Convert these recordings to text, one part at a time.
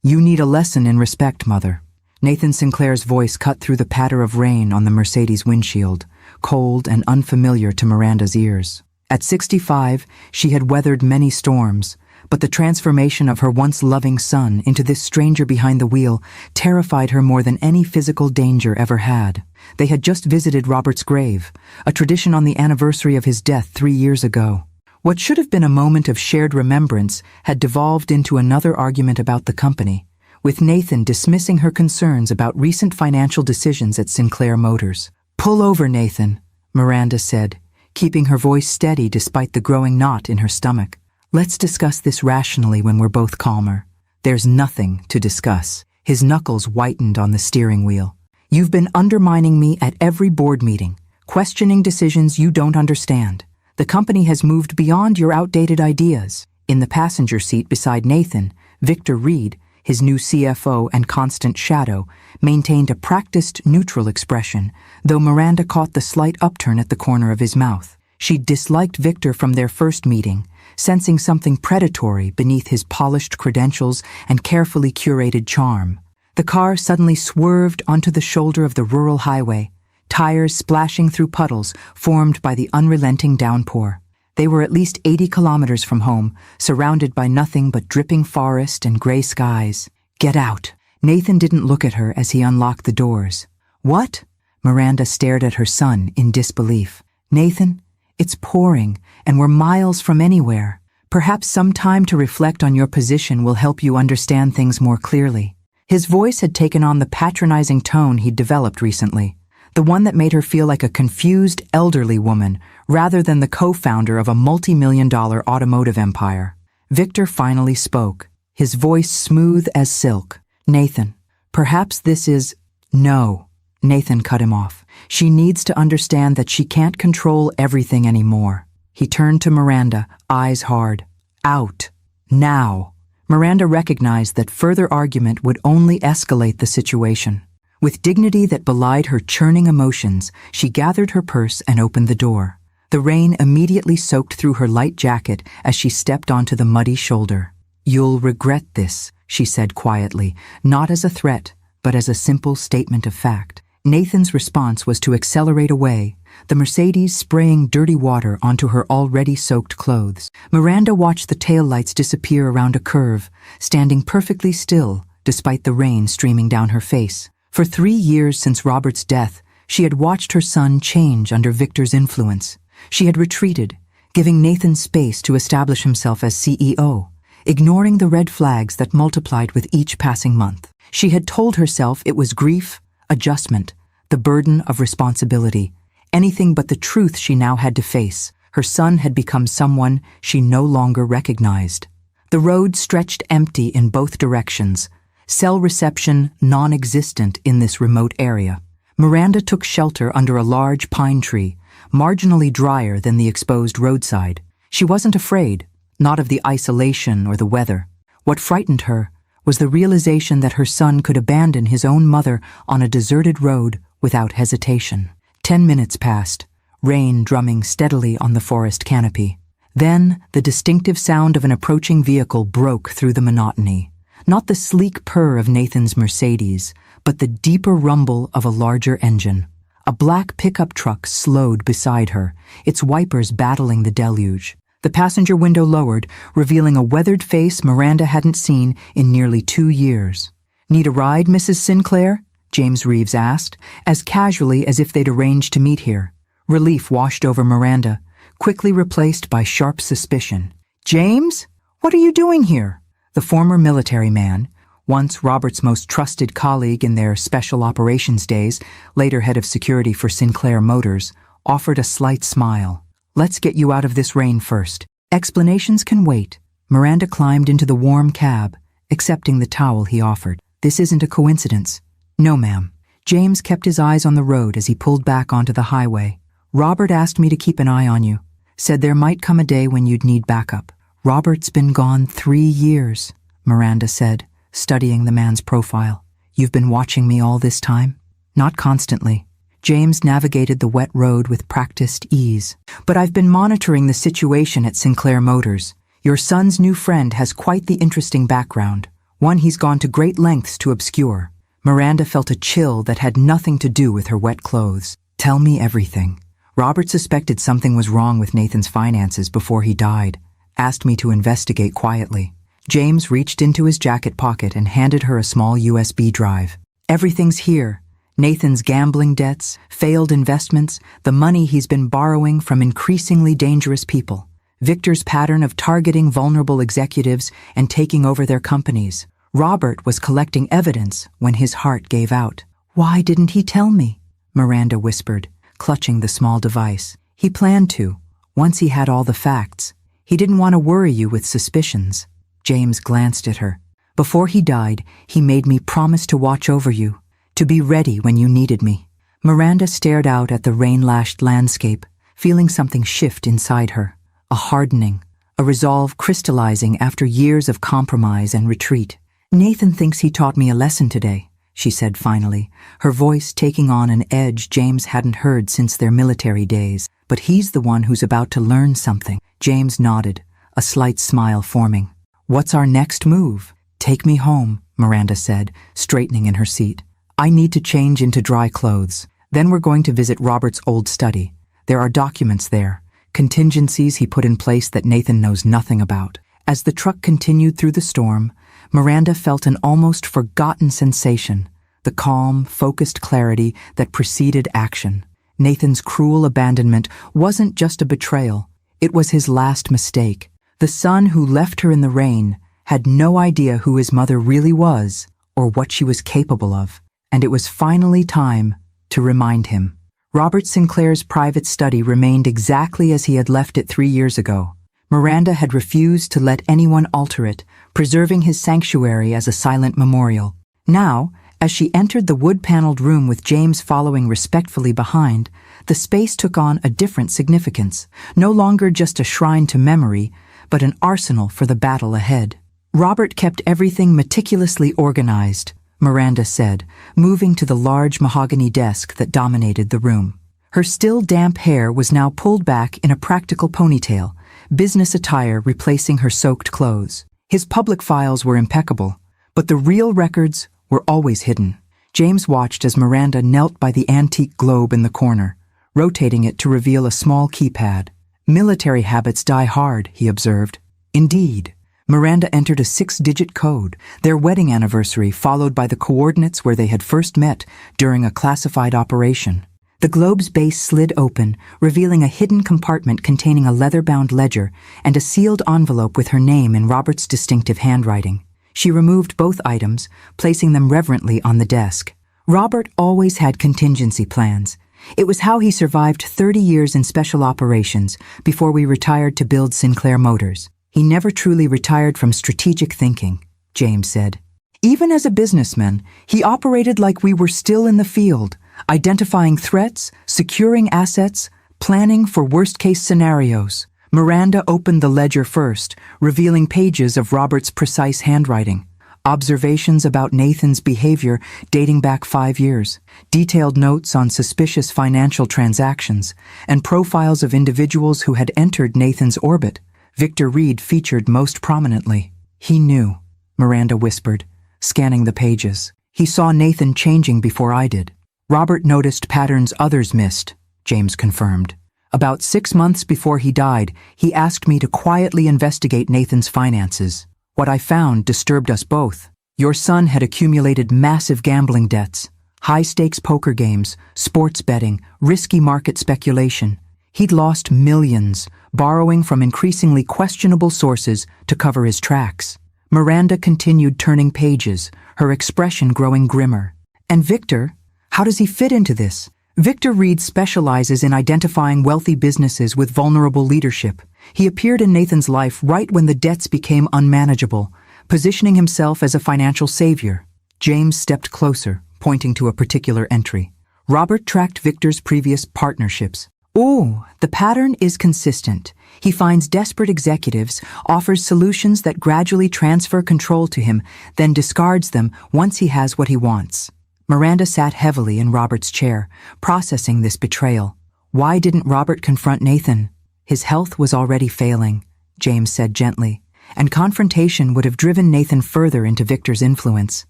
You need a lesson in respect, Mother. Nathan Sinclair's voice cut through the patter of rain on the Mercedes windshield, cold and unfamiliar to Miranda's ears. At 65, she had weathered many storms, but the transformation of her once loving son into this stranger behind the wheel terrified her more than any physical danger ever had. They had just visited Robert's grave, a tradition on the anniversary of his death 3 years ago. What should have been a moment of shared remembrance had devolved into another argument about the company, with Nathan dismissing her concerns about recent financial decisions at Sinclair Motors. "Pull over, Nathan," Miranda said, keeping her voice steady despite the growing knot in her stomach. "Let's discuss this rationally when we're both calmer." "There's nothing to discuss." His knuckles whitened on the steering wheel. "You've been undermining me at every board meeting, questioning decisions you don't understand. The company has moved beyond your outdated ideas." In the passenger seat beside Nathan, Victor Reed, his new CFO and constant shadow, maintained a practiced neutral expression, though Miranda caught the slight upturn at the corner of his mouth. She'd disliked Victor from their first meeting, sensing something predatory beneath his polished credentials and carefully curated charm. The car suddenly swerved onto the shoulder of the rural highway, tires splashing through puddles formed by the unrelenting downpour. They were at least 80 kilometers from home, surrounded by nothing but dripping forest and gray skies. "Get out." Nathan didn't look at her as he unlocked the doors. "What?" Miranda stared at her son in disbelief. "Nathan, it's pouring, and we're miles from anywhere. Perhaps some time to reflect on your position will help you understand things more clearly." His voice had taken on the patronizing tone he'd developed recently, the one that made her feel like a confused elderly woman rather than the co-founder of a multi-million-dollar automotive empire. Victor finally spoke, his voice smooth as silk. "Nathan, perhaps this is—" "No," Nathan cut him off. "She needs to understand that she can't control everything anymore." He turned to Miranda, eyes hard. "Out. Now." Miranda recognized that further argument would only escalate the situation. With dignity that belied her churning emotions, she gathered her purse and opened the door. The rain immediately soaked through her light jacket as she stepped onto the muddy shoulder. "You'll regret this," she said quietly, not as a threat, but as a simple statement of fact. Nathan's response was to accelerate away, the Mercedes spraying dirty water onto her already soaked clothes. Miranda watched the taillights disappear around a curve, standing perfectly still despite the rain streaming down her face. For 3 years since Robert's death, she had watched her son change under Victor's influence. She had retreated, giving Nathan space to establish himself as CEO, ignoring the red flags that multiplied with each passing month. She had told herself it was grief, adjustment, the burden of responsibility, anything but the truth she now had to face. Her son had become someone she no longer recognized. The road stretched empty in both directions, cell reception non-existent in this remote area. Miranda took shelter under a large pine tree, marginally drier than the exposed roadside. She wasn't afraid, not of the isolation or the weather. What frightened her was the realization that her son could abandon his own mother on a deserted road without hesitation. 10 minutes passed, rain drumming steadily on the forest canopy. Then the distinctive sound of an approaching vehicle broke through the monotony. Not the sleek purr of Nathan's Mercedes, but the deeper rumble of a larger engine. A black pickup truck slowed beside her, its wipers battling the deluge. The passenger window lowered, revealing a weathered face Miranda hadn't seen in nearly 2 years. "Need a ride, Mrs. Sinclair?" James Reeves asked, as casually as if they'd arranged to meet here. Relief washed over Miranda, quickly replaced by sharp suspicion. "James? What are you doing here?" The former military man, once Robert's most trusted colleague in their special operations days, later head of security for Sinclair Motors, offered a slight smile. "Let's get you out of this rain first. Explanations can wait." Miranda climbed into the warm cab, accepting the towel he offered. "This isn't a coincidence." "No, ma'am." James kept his eyes on the road as he pulled back onto the highway. "Robert asked me to keep an eye on you. Said there might come a day when you'd need backup." "Robert's been gone 3 years," Miranda said, studying the man's profile. "You've been watching me all this time?" "Not constantly." James navigated the wet road with practiced ease. "But I've been monitoring the situation at Sinclair Motors. Your son's new friend has quite the interesting background. one he's gone to great lengths to obscure. Miranda felt a chill that had nothing to do with her wet clothes. Tell me everything. Robert suspected something was wrong with Nathan's finances before he died, asked me to investigate quietly. James reached into his jacket pocket and handed her a small USB drive. Everything's here. Nathan's gambling debts, failed investments, the money he's been borrowing from increasingly dangerous people. Victor's pattern of targeting vulnerable executives and taking over their companies. Robert was collecting evidence when his heart gave out. Why didn't he tell me? Miranda whispered, clutching the small device. He planned to, once he had all the facts. He didn't want to worry you with suspicions. James glanced at her. Before he died, he made me promise to watch over you, to be ready when you needed me. Miranda stared out at the rain-lashed landscape, feeling something shift inside her. A hardening, a resolve crystallizing after years of compromise and retreat. Nathan thinks he taught me a lesson today, she said finally, her voice taking on an edge James hadn't heard since their military days. But he's the one who's about to learn something. James nodded, a slight smile forming. What's our next move? Take me home, Miranda said, straightening in her seat. I need to change into dry clothes. Then we're going to visit Robert's old study. There are documents there. Contingencies he put in place that Nathan knows nothing about. As the truck continued through the storm, Miranda felt an almost forgotten sensation, the calm, focused clarity that preceded action. Nathan's cruel abandonment wasn't just a betrayal, it was his last mistake. The son who left her in the rain had no idea who his mother really was or what she was capable of, and it was finally time to remind him. Robert Sinclair's private study remained exactly as he had left it 3 years ago. Miranda had refused to let anyone alter it, preserving his sanctuary as a silent memorial. Now, as she entered the wood-paneled room with James following respectfully behind, the space took on a different significance, no longer just a shrine to memory, but an arsenal for the battle ahead. Robert kept everything meticulously organized, Miranda said, moving to the large mahogany desk that dominated the room. Her still damp hair was now pulled back in a practical ponytail, business attire replacing her soaked clothes. His public files were impeccable, but the real records were always hidden. James watched as Miranda knelt by the antique globe in the corner, rotating it to reveal a small keypad. Military habits die hard, he observed. Indeed. Miranda entered a 6-digit code, their wedding anniversary followed by the coordinates where they had first met during a classified operation. The globe's base slid open, revealing a hidden compartment containing a leather-bound ledger and a sealed envelope with her name in Robert's distinctive handwriting. She removed both items, placing them reverently on the desk. Robert always had contingency plans. It was how he survived 30 years in special operations before we retired to build Sinclair Motors. He never truly retired from strategic thinking, James said. Even as a businessman, he operated like we were still in the field, identifying threats, securing assets, planning for worst-case scenarios. Miranda opened the ledger first, revealing pages of Robert's precise handwriting. Observations about Nathan's behavior dating back 5 years, detailed notes on suspicious financial transactions, and profiles of individuals who had entered Nathan's orbit. Victor Reed featured most prominently. He knew, Miranda whispered, scanning the pages. He saw Nathan changing before I did. Robert noticed patterns others missed, James confirmed. About 6 months before he died, he asked me to quietly investigate Nathan's finances. What I found disturbed us both. Your son had accumulated massive gambling debts, high-stakes poker games, sports betting, risky market speculation. He'd lost millions, borrowing from increasingly questionable sources to cover his tracks. Miranda continued turning pages, her expression growing grimmer. And Victor? How does he fit into this? Victor Reed specializes in identifying wealthy businesses with vulnerable leadership. He appeared in Nathan's life right when the debts became unmanageable, positioning himself as a financial savior. James stepped closer, pointing to a particular entry. Robert tracked Victor's previous partnerships. Oh, the pattern is consistent. He finds desperate executives, offers solutions that gradually transfer control to him, then discards them once he has what he wants. Miranda sat heavily in Robert's chair, processing this betrayal. Why didn't Robert confront Nathan? His health was already failing, James said gently, and confrontation would have driven Nathan further into Victor's influence.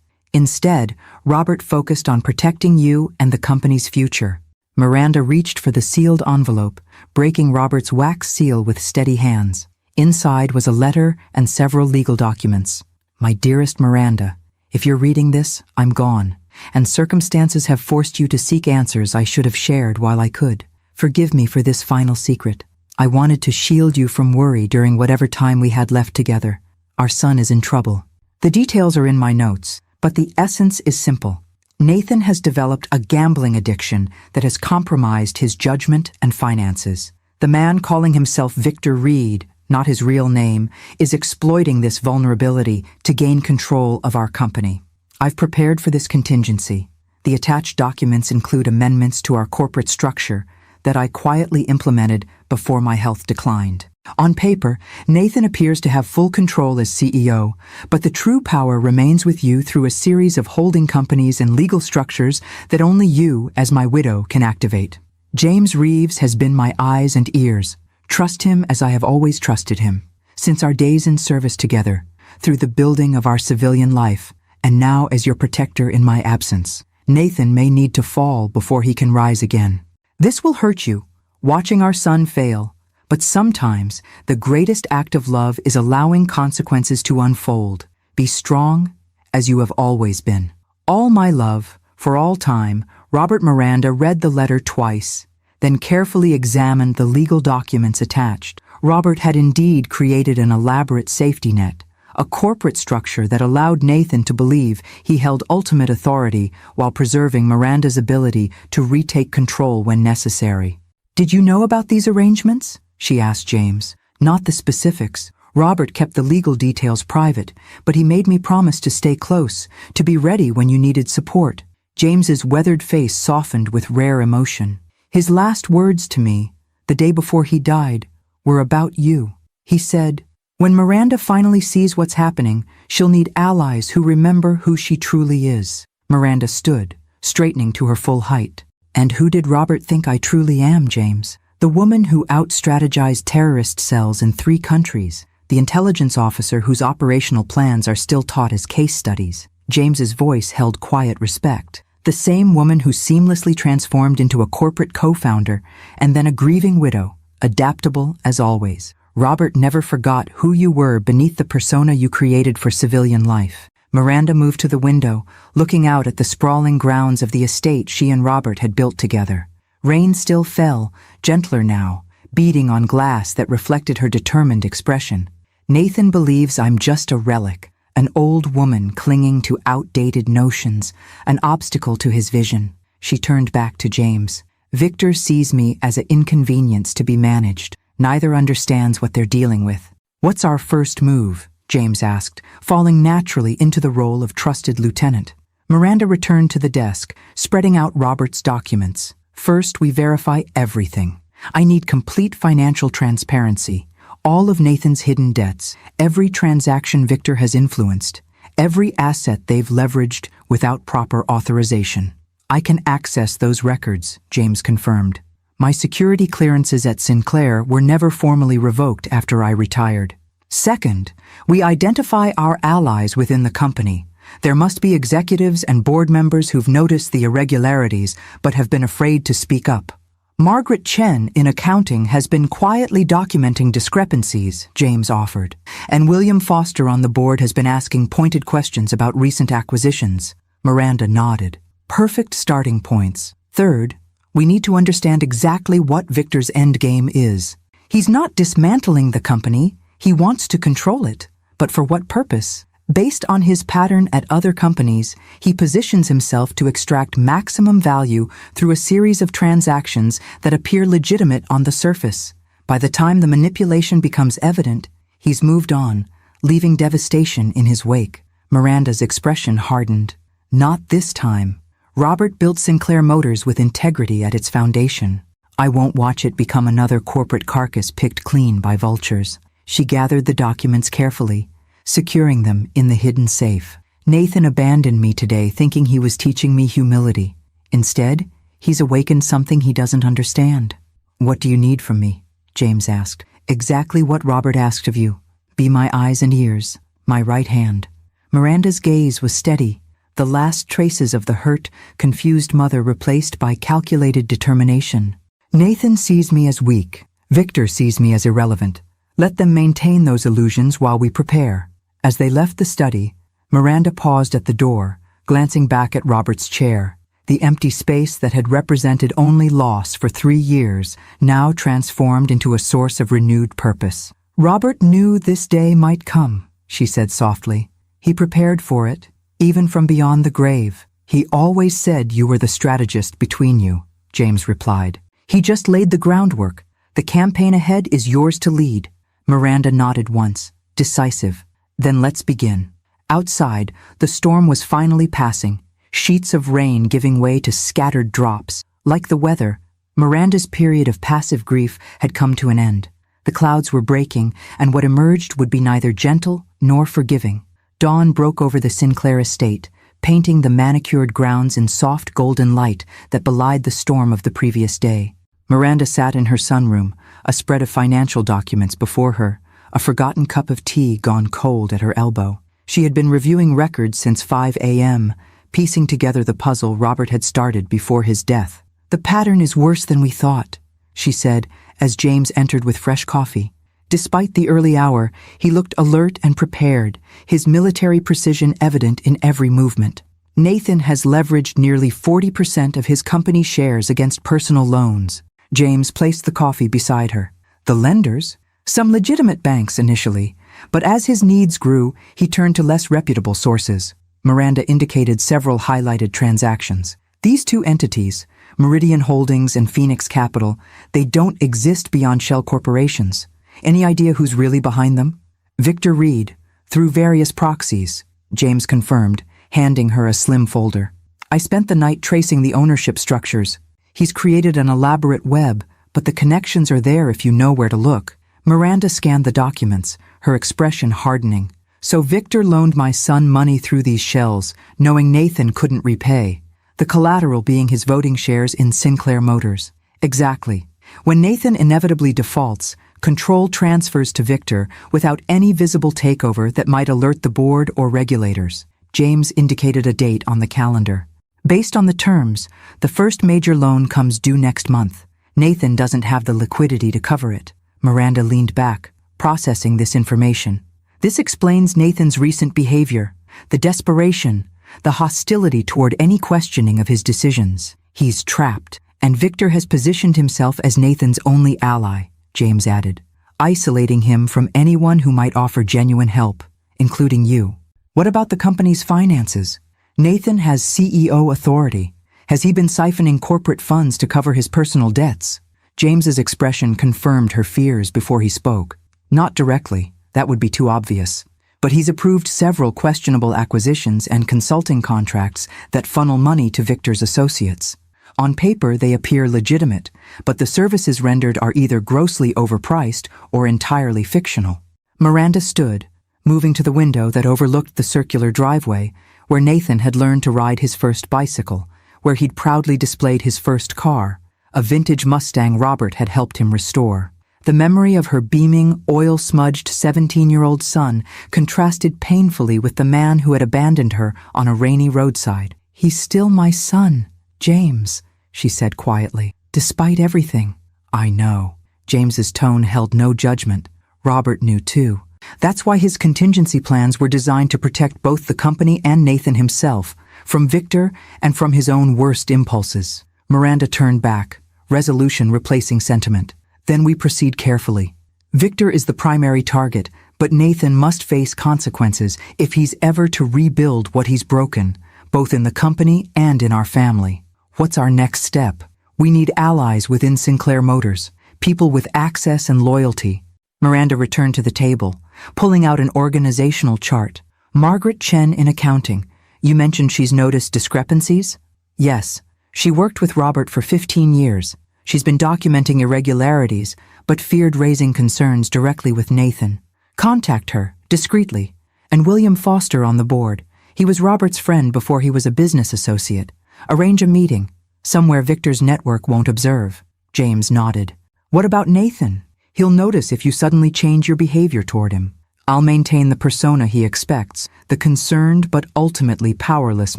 Instead, Robert focused on protecting you and the company's future. Miranda reached for the sealed envelope, breaking Robert's wax seal with steady hands. Inside was a letter and several legal documents. My dearest Miranda, if you're reading this, I'm gone, and circumstances have forced you to seek answers I should have shared while I could. Forgive me for this final secret. I wanted to shield you from worry during whatever time we had left together. Our son is in trouble. The details are in my notes, but the essence is simple. Nathan has developed a gambling addiction that has compromised his judgment and finances. The man calling himself Victor Reed, not his real name, is exploiting this vulnerability to gain control of our company. I've prepared for this contingency. The attached documents include amendments to our corporate structure that I quietly implemented before my health declined. On paper, Nathan appears to have full control as CEO, but the true power remains with you through a series of holding companies and legal structures that only you, as my widow, can activate. James Reeves has been my eyes and ears. Trust him as I have always trusted him, since our days in service together, through the building of our civilian life, and now as your protector in my absence. Nathan may need to fall before he can rise again. This will hurt you, watching our son fail, but sometimes the greatest act of love is allowing consequences to unfold. Be strong, as you have always been. All my love, for all time. Robert Miranda read the letter twice, then carefully examined the legal documents attached. Robert had indeed created an elaborate safety net, a corporate structure that allowed Nathan to believe he held ultimate authority while preserving Miranda's ability to retake control when necessary. Did you know about these arrangements? She asked James. Not the specifics. Robert kept the legal details private, but he made me promise to stay close, to be ready when you needed support. James's weathered face softened with rare emotion. His last words to me, the day before he died, were about you. He said, "When Miranda finally sees what's happening, she'll need allies who remember who she truly is." Miranda stood, straightening to her full height. "And who did Robert think I truly am, James? The woman who out-strategized terrorist cells in 3 countries, the intelligence officer whose operational plans are still taught as case studies." James's voice held quiet respect. "The same woman who seamlessly transformed into a corporate co-founder and then a grieving widow, adaptable as always. Robert never forgot who you were beneath the persona you created for civilian life." Miranda moved to the window, looking out at the sprawling grounds of the estate she and Robert had built together. Rain still fell, gentler now, beating on glass that reflected her determined expression. "Nathan believes I'm just a relic, an old woman clinging to outdated notions, an obstacle to his vision." She turned back to James. "Victor sees me as an inconvenience to be managed. Neither understands what they're dealing with." "What's our first move?" James asked, falling naturally into the role of trusted lieutenant. Miranda returned to the desk, spreading out Robert's documents. "First, we verify everything. I need complete financial transparency. All of Nathan's hidden debts, every transaction Victor has influenced, every asset they've leveraged without proper authorization." "I can access those records," James confirmed. "My security clearances at Sinclair were never formally revoked after I retired." "Second, we identify our allies within the company. There must be executives and board members who've noticed the irregularities but have been afraid to speak up. Margaret Chen in accounting has been quietly documenting discrepancies," James offered, "and William Foster on the board has been asking pointed questions about recent acquisitions." Miranda nodded. "Perfect starting points. Third, we need to understand exactly what Victor's endgame is. He's not dismantling the company, he wants to control it. But for what purpose? Based on his pattern at other companies, he positions himself to extract maximum value through a series of transactions that appear legitimate on the surface. By the time the manipulation becomes evident, he's moved on, leaving devastation in his wake. Miranda's expression hardened. "Not this time. Robert built Sinclair Motors with integrity at its foundation. I won't watch it become another corporate carcass picked clean by vultures." She gathered the documents carefully, securing them in the hidden safe. "Nathan abandoned me today thinking he was teaching me humility. Instead, he's awakened something he doesn't understand." "What do you need from me?" James asked. "Exactly what Robert asked of you. Be my eyes and ears, my right hand. Miranda's gaze was steady, the last traces of the hurt, confused mother replaced by calculated determination. Nathan sees me as weak. Victor sees me as irrelevant. Let them maintain those illusions while we prepare. As they left the study, Miranda paused at the door, glancing back at Robert's chair. The empty space that had represented only loss for 3 years now transformed into a source of renewed purpose. Robert knew this day might come, she said softly. He prepared for it, even from beyond the grave. He always said you were the strategist between you, James replied. He just laid the groundwork. The campaign ahead is yours to lead. Miranda nodded once, decisive. Then let's begin. Outside, the storm was finally passing, sheets of rain giving way to scattered drops. Like the weather, Miranda's period of passive grief had come to an end. The clouds were breaking, and what emerged would be neither gentle nor forgiving. Dawn broke over the Sinclair estate, painting the manicured grounds in soft golden light that belied the storm of the previous day. Miranda sat in her sunroom, a spread of financial documents before her, a forgotten cup of tea gone cold at her elbow. She had been reviewing records since 5 a.m., piecing together the puzzle Robert had started before his death. "The pattern is worse than we thought," she said as James entered with fresh coffee. Despite the early hour, he looked alert and prepared, his military precision evident in every movement. "Nathan has leveraged nearly 40% of his company shares against personal loans." James placed the coffee beside her. "The lenders? Some legitimate banks initially, but as his needs grew, he turned to less reputable sources." Miranda indicated several highlighted transactions. "These two entities, Meridian Holdings and Phoenix Capital, they don't exist beyond shell corporations. Any idea who's really behind them?" "Victor Reed, through various proxies," James confirmed, handing her a slim folder. "I spent the night tracing the ownership structures. He's created an elaborate web, but the connections are there if you know where to look." Miranda scanned the documents, her expression hardening. "So Victor loaned my son money through these shells, knowing Nathan couldn't repay. The collateral being his voting shares in Sinclair Motors." "Exactly. When Nathan inevitably defaults, control transfers to Victor without any visible takeover that might alert the board or regulators." James indicated a date on the calendar. "Based on the terms, the first major loan comes due next month. Nathan doesn't have the liquidity to cover it." Miranda leaned back, processing this information. "This explains Nathan's recent behavior, the desperation, the hostility toward any questioning of his decisions. He's trapped, and Victor has positioned himself as Nathan's only ally," James added, "isolating him from anyone who might offer genuine help, including you." "What about the company's finances? Nathan has CEO authority. Has he been siphoning corporate funds to cover his personal debts?" James's expression confirmed her fears before he spoke. "Not directly, that would be too obvious. But he's approved several questionable acquisitions and consulting contracts that funnel money to Victor's associates. On paper, they appear legitimate, but the services rendered are either grossly overpriced or entirely fictional." Miranda stood, moving to the window that overlooked the circular driveway, where Nathan had learned to ride his first bicycle, where he'd proudly displayed his first car, a vintage Mustang Robert had helped him restore. The memory of her beaming, oil-smudged 17-year-old son contrasted painfully with the man who had abandoned her on a rainy roadside. "He's still my son, James," she said quietly. "Despite everything." "I know." James's tone held no judgment. Robert knew too. That's why his contingency plans were designed to protect both the company and Nathan himself, from Victor and from his own worst impulses. Miranda turned back, resolution replacing sentiment. "Then we proceed carefully. Victor is the primary target, but Nathan must face consequences if he's ever to rebuild what he's broken, both in the company and in our family. What's our next step? We need allies within Sinclair Motors, people with access and loyalty." Miranda returned to the table, pulling out an organizational chart. "Margaret Chen in accounting. You mentioned she's noticed discrepancies?" "Yes. She worked with Robert for 15 years. She's been documenting irregularities, but feared raising concerns directly with Nathan. Contact her, discreetly. And William Foster on the board. He was Robert's friend before he was a business associate. Arrange a meeting, somewhere Victor's network won't observe." James nodded. "What about Nathan? He'll notice if you suddenly change your behavior toward him." I'll maintain the persona he expects, the concerned but ultimately powerless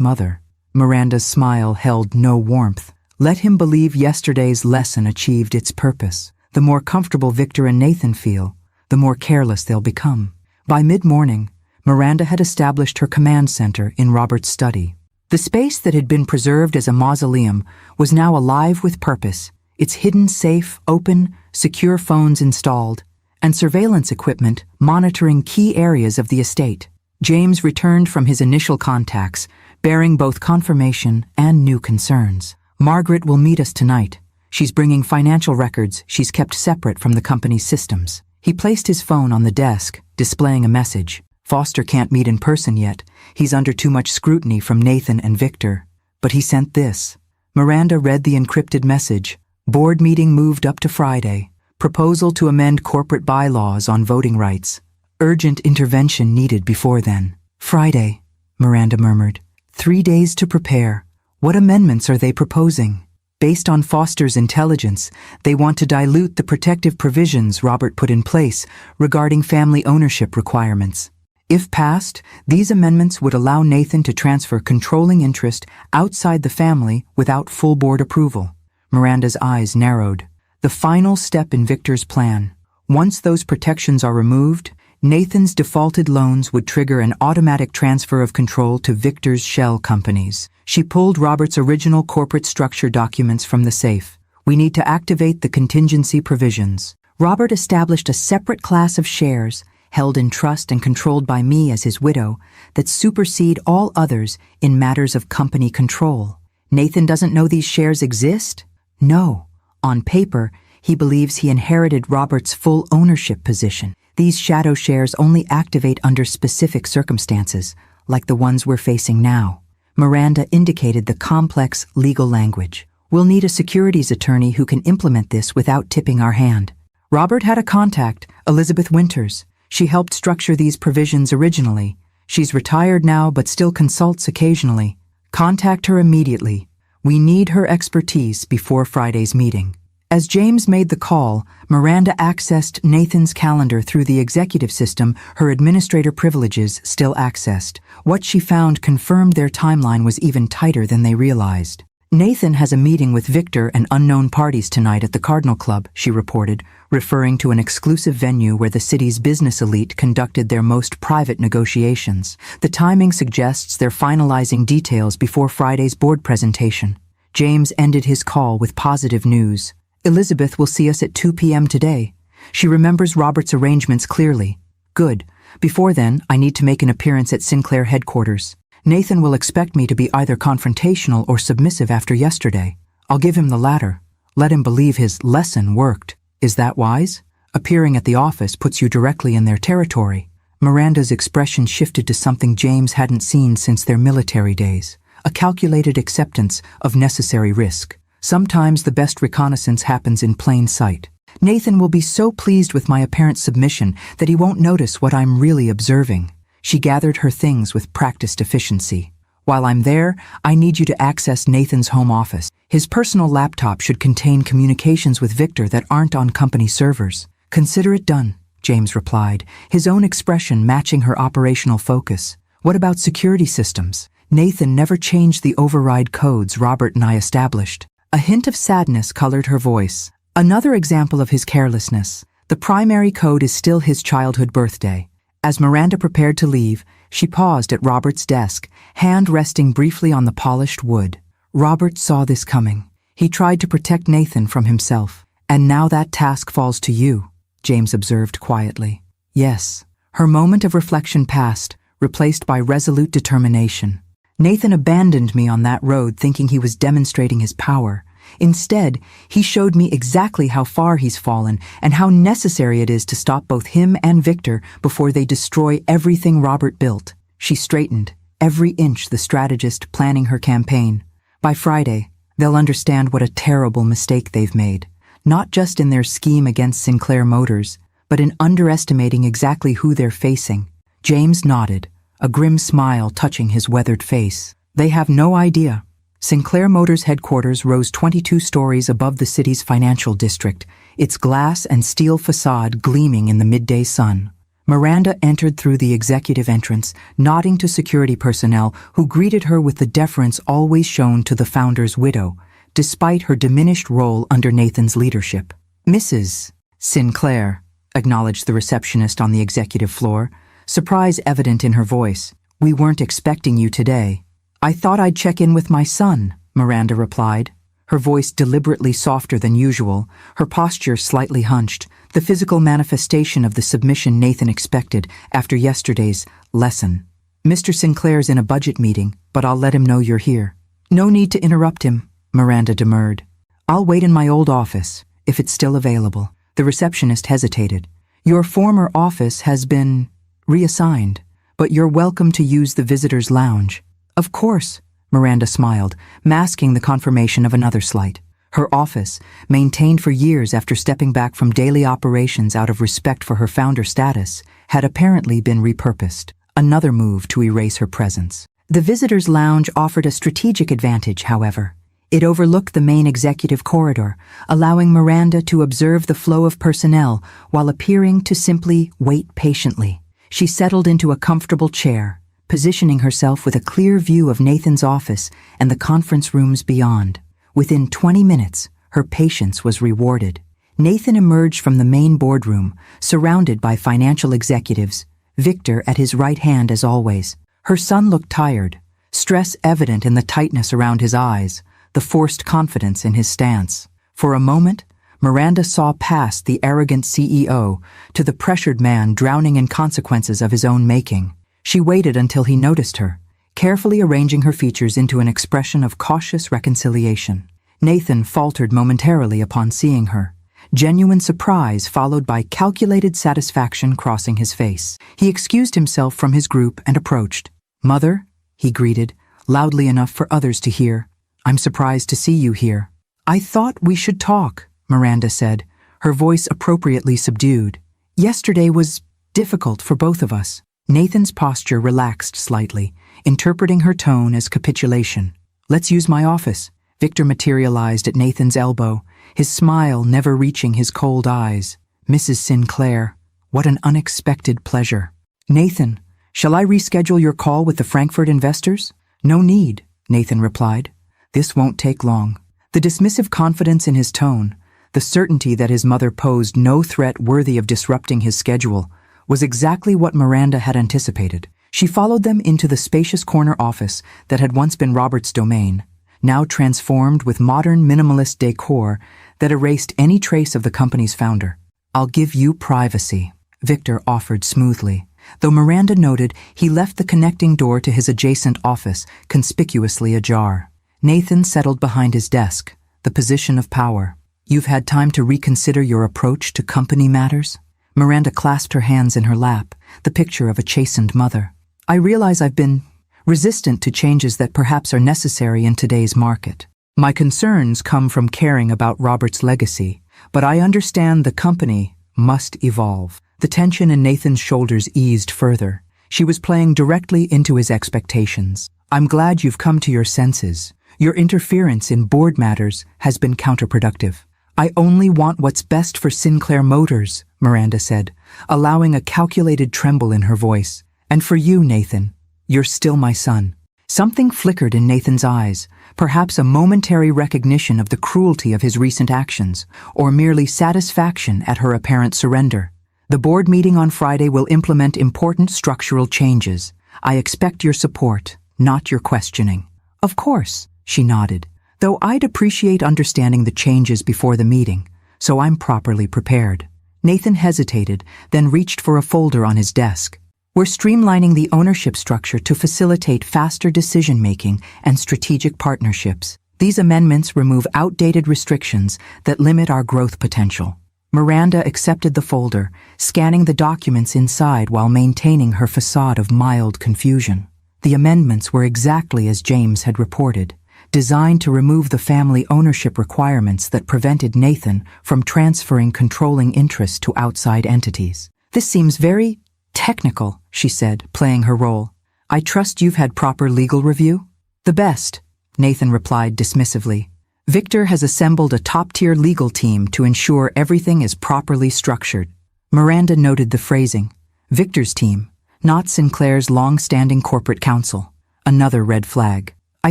mother. Miranda's smile held no warmth. Let him believe yesterday's lesson achieved its purpose. The more comfortable Victor and Nathan feel, the more careless they'll become. By mid-morning, Miranda had established her command center in Robert's study. The space that had been preserved as a mausoleum was now alive with purpose, its hidden safe open, secure phones installed, and surveillance equipment monitoring key areas of the estate. James returned from his initial contacts, bearing both confirmation and new concerns. Margaret will meet us tonight. She's bringing financial records she's kept separate from the company's systems. He placed his phone on the desk, displaying a message. Foster can't meet in person yet. He's under too much scrutiny from Nathan and Victor. But he sent this. Miranda read the encrypted message. Board meeting moved up to Friday. Proposal to amend corporate bylaws on voting rights. Urgent intervention needed before then. Friday, Miranda murmured. 3 days to prepare. What amendments are they proposing? Based on Foster's intelligence, they want to dilute the protective provisions Robert put in place regarding family ownership requirements. If passed, these amendments would allow Nathan to transfer controlling interest outside the family without full board approval. Miranda's eyes narrowed. The final step in Victor's plan. Once those protections are removed, Nathan's defaulted loans would trigger an automatic transfer of control to Victor's shell companies. She pulled Robert's original corporate structure documents from the safe. We need to activate the contingency provisions. Robert established a separate class of shares, held in trust and controlled by me as his widow, that supersede all others in matters of company control. Nathan doesn't know these shares exist? No. On paper, he believes he inherited Robert's full ownership position. These shadow shares only activate under specific circumstances, like the ones we're facing now. Miranda indicated the complex legal language. We'll need a securities attorney who can implement this without tipping our hand. Robert had a contact, Elizabeth Winters. She helped structure these provisions originally. She's retired now but still consults occasionally. Contact her immediately. We need her expertise before Friday's meeting. As James made the call, Miranda accessed Nathan's calendar through the executive system her administrator privileges still accessed. What she found confirmed their timeline was even tighter than they realized. Nathan has a meeting with Victor and unknown parties tonight at the Cardinal Club, she reported, referring to an exclusive venue where the city's business elite conducted their most private negotiations. The timing suggests they're finalizing details before Friday's board presentation. James ended his call with positive news. Elizabeth will see us at 2 p.m. today. She remembers Robert's arrangements clearly. Good. Before then, I need to make an appearance at Sinclair headquarters. Nathan will expect me to be either confrontational or submissive after yesterday. I'll give him the latter. Let him believe his lesson worked. Is that wise? Appearing at the office puts you directly in their territory. Miranda's expression shifted to something James hadn't seen since their military days. A calculated acceptance of necessary risk. Sometimes the best reconnaissance happens in plain sight. Nathan will be so pleased with my apparent submission that he won't notice what I'm really observing. She gathered her things with practiced efficiency. While I'm there, I need you to access Nathan's home office. His personal laptop should contain communications with Victor that aren't on company servers. Consider it done, James replied, his own expression matching her operational focus. What about security systems? Nathan never changed the override codes Robert and I established. A hint of sadness colored her voice. Another example of his carelessness. The primary code is still his childhood birthday. As Miranda prepared to leave, she paused at Robert's desk, hand resting briefly on the polished wood. Robert saw this coming. He tried to protect Nathan from himself. And now that task falls to you, James observed quietly. Yes. Her moment of reflection passed, replaced by resolute determination. Nathan abandoned me on that road thinking he was demonstrating his power. Instead, he showed me exactly how far he's fallen and how necessary it is to stop both him and Victor before they destroy everything Robert built. She straightened, every inch the strategist planning her campaign. By Friday, they'll understand what a terrible mistake they've made, not just in their scheme against Sinclair Motors, but in underestimating exactly who they're facing. James nodded, a grim smile touching his weathered face. They have no idea. Sinclair Motors headquarters rose 22 stories above the city's financial district, its glass and steel facade gleaming in the midday sun. Miranda entered through the executive entrance, nodding to security personnel who greeted her with the deference always shown to the founder's widow, despite her diminished role under Nathan's leadership. "Mrs. Sinclair," acknowledged the receptionist on the executive floor, surprise evident in her voice. "We weren't expecting you today." "I thought I'd check in with my son," Miranda replied, her voice deliberately softer than usual, her posture slightly hunched, the physical manifestation of the submission Nathan expected after yesterday's lesson. "Mr. Sinclair's in a budget meeting, but I'll let him know you're here." "No need to interrupt him," Miranda demurred. "I'll wait in my old office, if it's still available." The receptionist hesitated. "Your former office has been reassigned, but you're welcome to use the visitor's lounge." "Of course," Miranda smiled, masking the confirmation of another slight. Her office, maintained for years after stepping back from daily operations out of respect for her founder status, had apparently been repurposed, another move to erase her presence. The visitor's lounge offered a strategic advantage, however. It overlooked the main executive corridor, allowing Miranda to observe the flow of personnel while appearing to simply wait patiently. She settled into a comfortable chair, positioning herself with a clear view of Nathan's office and the conference rooms beyond. Within 20 minutes, her patience was rewarded. Nathan emerged from the main boardroom, surrounded by financial executives, Victor at his right hand as always. Her son looked tired, stress evident in the tightness around his eyes, the forced confidence in his stance. For a moment, Miranda saw past the arrogant CEO to the pressured man drowning in consequences of his own making. She waited until he noticed her, carefully arranging her features into an expression of cautious reconciliation. Nathan faltered momentarily upon seeing her, genuine surprise followed by calculated satisfaction crossing his face. He excused himself from his group and approached. "Mother," he greeted, loudly enough for others to hear, "I'm surprised to see you here." "I thought we should talk," Miranda said, her voice appropriately subdued. "Yesterday was difficult for both of us." Nathan's posture relaxed slightly, interpreting her tone as capitulation. "Let's use my office." Victor materialized at Nathan's elbow, his smile never reaching his cold eyes. "Mrs. Sinclair, what an unexpected pleasure." "Nathan, shall I reschedule your call with the Frankfurt investors?" "No need," Nathan replied. "This won't take long." The dismissive confidence in his tone, the certainty that his mother posed no threat worthy of disrupting his schedule, was exactly what Miranda had anticipated. She followed them into the spacious corner office that had once been Robert's domain, now transformed with modern minimalist decor that erased any trace of the company's founder. "I'll give you privacy," Victor offered smoothly, though Miranda noted he left the connecting door to his adjacent office conspicuously ajar. Nathan settled behind his desk, the position of power. "You've had time to reconsider your approach to company matters?" Miranda clasped her hands in her lap, the picture of a chastened mother. "I realize I've been resistant to changes that perhaps are necessary in today's market. My concerns come from caring about Robert's legacy, but I understand the company must evolve." The tension in Nathan's shoulders eased further. She was playing directly into his expectations. "I'm glad you've come to your senses. Your interference in board matters has been counterproductive." "I only want what's best for Sinclair Motors," Miranda said, allowing a calculated tremble in her voice. "And for you, Nathan, you're still my son." Something flickered in Nathan's eyes, perhaps a momentary recognition of the cruelty of his recent actions, or merely satisfaction at her apparent surrender. "The board meeting on Friday will implement important structural changes. I expect your support, not your questioning." "Of course," she nodded, "though I'd appreciate understanding the changes before the meeting, so I'm properly prepared." Nathan hesitated, then reached for a folder on his desk. "We're streamlining the ownership structure to facilitate faster decision-making and strategic partnerships. These amendments remove outdated restrictions that limit our growth potential." Miranda accepted the folder, scanning the documents inside while maintaining her facade of mild confusion. The amendments were exactly as James had reported, designed to remove the family ownership requirements that prevented Nathan from transferring controlling interests to outside entities. "This seems very technical," she said, playing her role. "I trust you've had proper legal review?" "The best," Nathan replied dismissively. "Victor has assembled a top-tier legal team to ensure everything is properly structured." Miranda noted the phrasing. Victor's team, not Sinclair's long-standing corporate counsel. Another red flag. I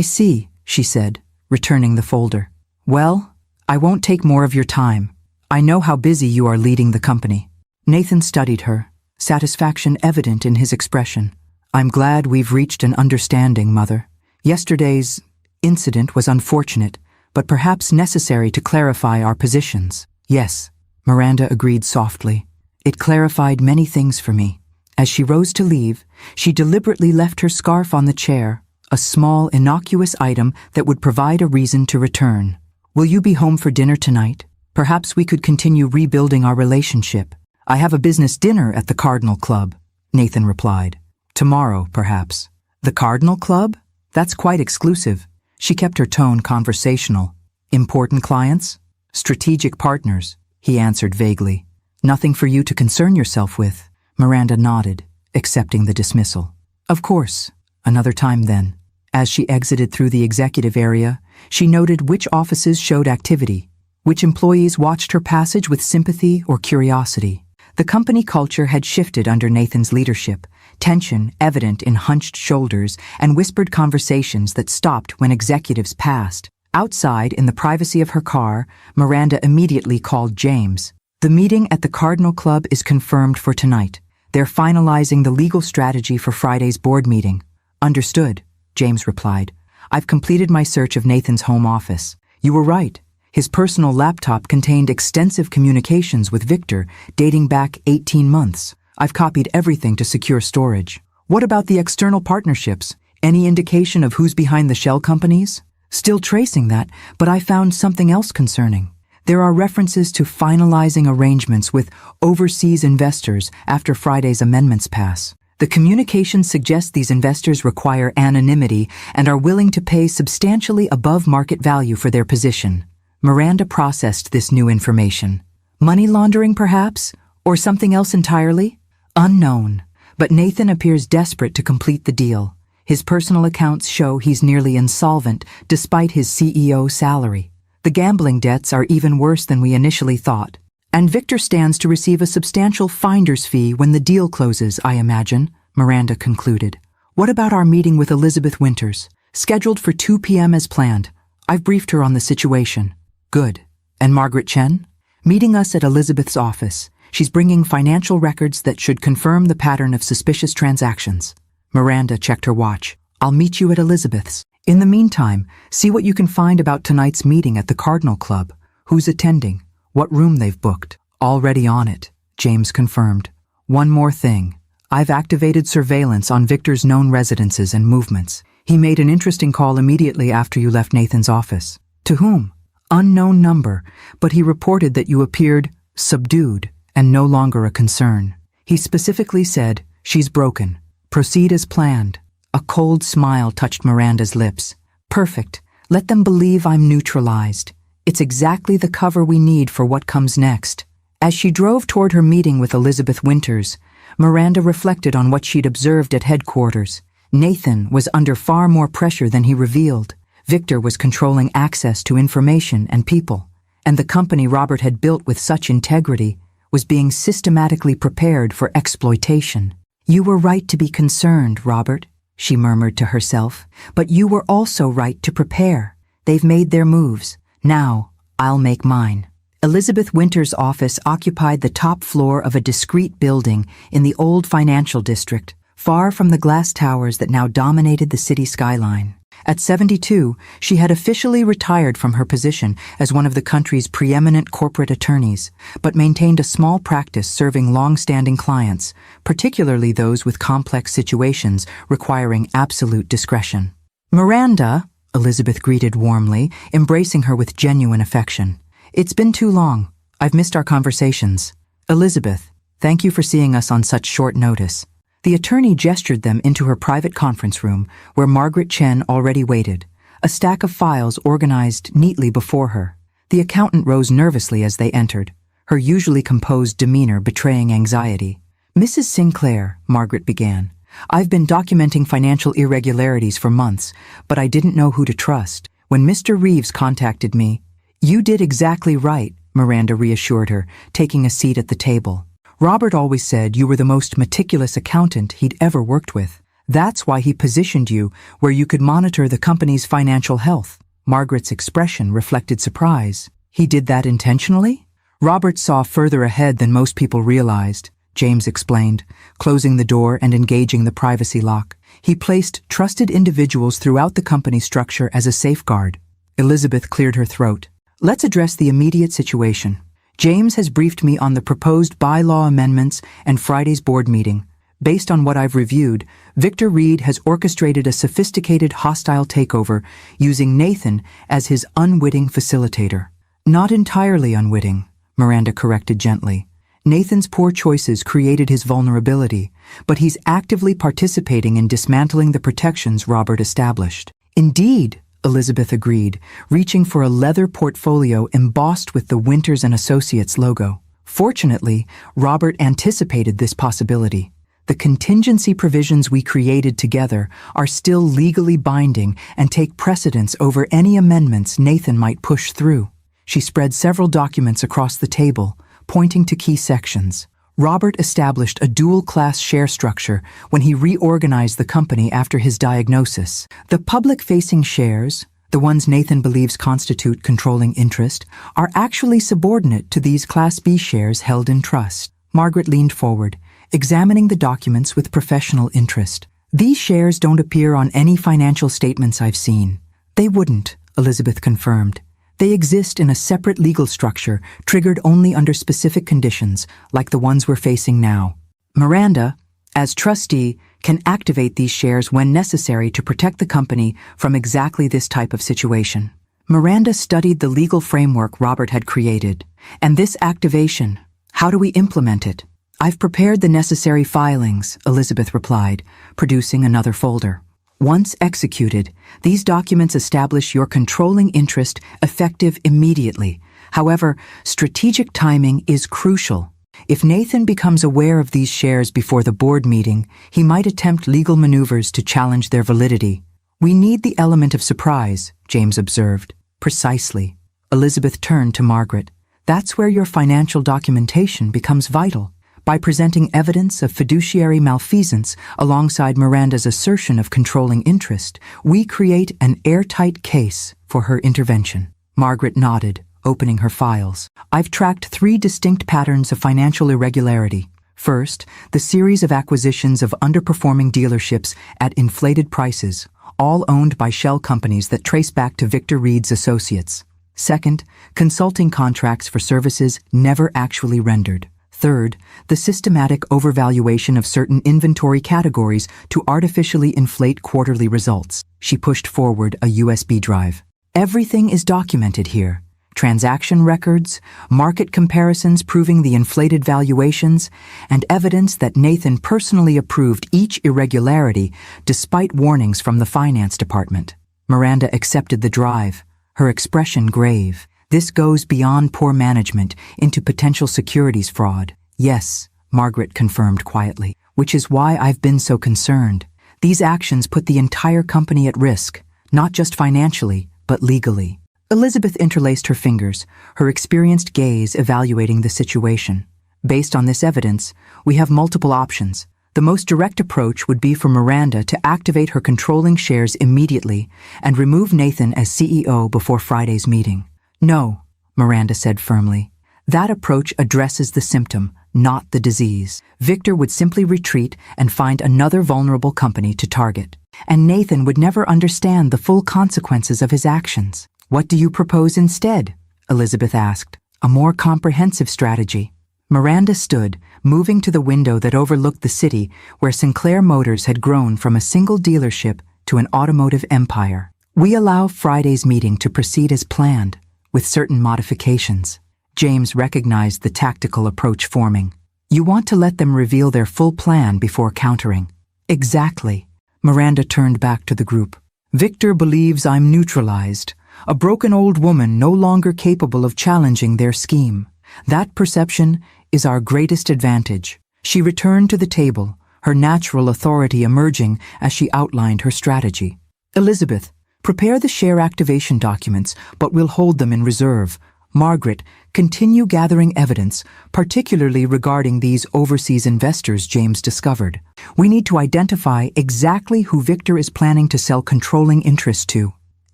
see, she said, returning the folder. Well, I won't take more of your time. I know how busy you are leading the company. Nathan studied her, satisfaction evident in his expression. I'm glad we've reached an understanding, Mother. Yesterday's incident was unfortunate, but perhaps necessary to clarify our positions. Yes, Miranda agreed softly. It clarified many things for me. As she rose to leave, she deliberately left her scarf on the chair, a small, innocuous item that would provide a reason to return. Will you be home for dinner tonight? Perhaps we could continue rebuilding our relationship. I have a business dinner at the Cardinal Club, Nathan replied. Tomorrow, perhaps. The Cardinal Club? That's quite exclusive. She kept her tone conversational. Important clients? Strategic partners, he answered vaguely. Nothing for you to concern yourself with. Miranda nodded, accepting the dismissal. Of course. Another time then. As she exited through the executive area, she noted which offices showed activity, which employees watched her passage with sympathy or curiosity. The company culture had shifted under Nathan's leadership, tension evident in hunched shoulders and whispered conversations that stopped when executives passed. Outside, in the privacy of her car, Miranda immediately called James. The meeting at the Cardinal Club is confirmed for tonight. They're finalizing the legal strategy for Friday's board meeting. Understood, James replied. I've completed my search of Nathan's home office. You were right. His personal laptop contained extensive communications with Victor dating back 18 months. I've copied everything to secure storage. What about the external partnerships? Any indication of who's behind the shell companies? Still tracing that, but I found something else concerning. There are references to finalizing arrangements with overseas investors after Friday's amendments pass. The communications suggest these investors require anonymity and are willing to pay substantially above market value for their position. Miranda processed this new information. Money laundering, perhaps? Or something else entirely? Unknown. But Nathan appears desperate to complete the deal. His personal accounts show he's nearly insolvent despite his CEO salary. The gambling debts are even worse than we initially thought. And Victor stands to receive a substantial finder's fee when the deal closes, I imagine, Miranda concluded. What about our meeting with Elizabeth Winters? Scheduled for 2 p.m. as planned. I've briefed her on the situation. Good. And Margaret Chen? Meeting us at Elizabeth's office. She's bringing financial records that should confirm the pattern of suspicious transactions. Miranda checked her watch. I'll meet you at Elizabeth's. In the meantime, see what you can find about tonight's meeting at the Cardinal Club. Who's attending? What room they've booked? Already on it, James confirmed. One more thing. I've activated surveillance on Victor's known residences and movements. He made an interesting call immediately after you left Nathan's office. To whom? Unknown number, but he reported that you appeared subdued and no longer a concern. He specifically said, she's broken. Proceed as planned. A cold smile touched Miranda's lips. Perfect. Let them believe I'm neutralized. It's exactly the cover we need for what comes next. As she drove toward her meeting with Elizabeth Winters, Miranda reflected on what she'd observed at headquarters. Nathan was under far more pressure than he revealed. Victor was controlling access to information and people, and the company Robert had built with such integrity was being systematically prepared for exploitation. You were right to be concerned, Robert, she murmured to herself, but you were also right to prepare. They've made their moves. Now, I'll make mine. Elizabeth Winters' office occupied the top floor of a discreet building in the old financial district, far from the glass towers that now dominated the city skyline. At 72, she had officially retired from her position as one of the country's preeminent corporate attorneys, but maintained a small practice serving long-standing clients, particularly those with complex situations requiring absolute discretion. Miranda, Elizabeth greeted warmly, embracing her with genuine affection. It's been too long. I've missed our conversations. Elizabeth, thank you for seeing us on such short notice. The attorney gestured them into her private conference room, where Margaret Chen already waited, a stack of files organized neatly before her. The accountant rose nervously as they entered, her usually composed demeanor betraying anxiety. Mrs. Sinclair, Margaret began, I've been documenting financial irregularities for months, but I didn't know who to trust. When Mr. Reeves contacted me, you did exactly right, Miranda reassured her, taking a seat at the table. Robert always said you were the most meticulous accountant he'd ever worked with. That's why he positioned you where you could monitor the company's financial health. Margaret's expression reflected surprise. He did that intentionally? Robert saw further ahead than most people realized, James explained, closing the door and engaging the privacy lock. He placed trusted individuals throughout the company structure as a safeguard. Elizabeth cleared her throat. Let's address the immediate situation. James has briefed me on the proposed bylaw amendments and Friday's board meeting. Based on what I've reviewed, Victor Reed has orchestrated a sophisticated hostile takeover using Nathan as his unwitting facilitator. Not entirely unwitting, Miranda corrected gently. Nathan's poor choices created his vulnerability, but he's actively participating in dismantling the protections Robert established. Indeed, Elizabeth agreed, reaching for a leather portfolio embossed with the Winters & Associates logo. Fortunately, Robert anticipated this possibility. The contingency provisions we created together are still legally binding and take precedence over any amendments Nathan might push through. She spread several documents across the table, pointing to key sections. Robert established a dual-class share structure when he reorganized the company after his diagnosis. The public-facing shares, the ones Nathan believes constitute controlling interest, are actually subordinate to these Class B shares held in trust. Margaret leaned forward, examining the documents with professional interest. These shares don't appear on any financial statements I've seen. They wouldn't, Elizabeth confirmed. They exist in a separate legal structure, triggered only under specific conditions, like the ones we're facing now. Miranda, as trustee, can activate these shares when necessary to protect the company from exactly this type of situation. Miranda studied the legal framework Robert had created. And this activation, how do we implement it? I've prepared the necessary filings, Elizabeth replied, producing another folder. Once executed, these documents establish your controlling interest effective immediately. However, strategic timing is crucial. If Nathan becomes aware of these shares before the board meeting, he might attempt legal maneuvers to challenge their validity. We need the element of surprise, James observed. Precisely. Elizabeth turned to Margaret. That's where your financial documentation becomes vital. By presenting evidence of fiduciary malfeasance alongside Miranda's assertion of controlling interest, we create an airtight case for her intervention. Margaret nodded, opening her files. I've tracked 3 distinct patterns of financial irregularity. First, the series of acquisitions of underperforming dealerships at inflated prices, all owned by shell companies that trace back to Victor Reed's associates. Second, consulting contracts for services never actually rendered. Third, the systematic overvaluation of certain inventory categories to artificially inflate quarterly results. She pushed forward a USB drive. Everything is documented here. Transaction records, market comparisons proving the inflated valuations, and evidence that Nathan personally approved each irregularity despite warnings from the finance department. Miranda accepted the drive, her expression grave. This goes beyond poor management into potential securities fraud. Yes, Margaret confirmed quietly, which is why I've been so concerned. These actions put the entire company at risk, not just financially, but legally. Elizabeth interlaced her fingers, her experienced gaze evaluating the situation. Based on this evidence, we have multiple options. The most direct approach would be for Miranda to activate her controlling shares immediately and remove Nathan as CEO before Friday's meeting. No, Miranda said firmly. That approach addresses the symptom, not the disease. Victor would simply retreat and find another vulnerable company to target. And Nathan would never understand the full consequences of his actions. What do you propose instead? Elizabeth asked. A more comprehensive strategy. Miranda stood, moving to the window that overlooked the city where Sinclair Motors had grown from a single dealership to an automotive empire. We allow Friday's meeting to proceed as planned, with certain modifications. James recognized the tactical approach forming. You want to let them reveal their full plan before countering. Exactly. Miranda turned back to the group. Victor believes I'm neutralized, a broken old woman no longer capable of challenging their scheme. That perception is our greatest advantage. She returned to the table, her natural authority emerging as she outlined her strategy. Elizabeth, prepare the share activation documents, but we'll hold them in reserve. Margaret, continue gathering evidence, particularly regarding these overseas investors James discovered. We need to identify exactly who Victor is planning to sell controlling interest to.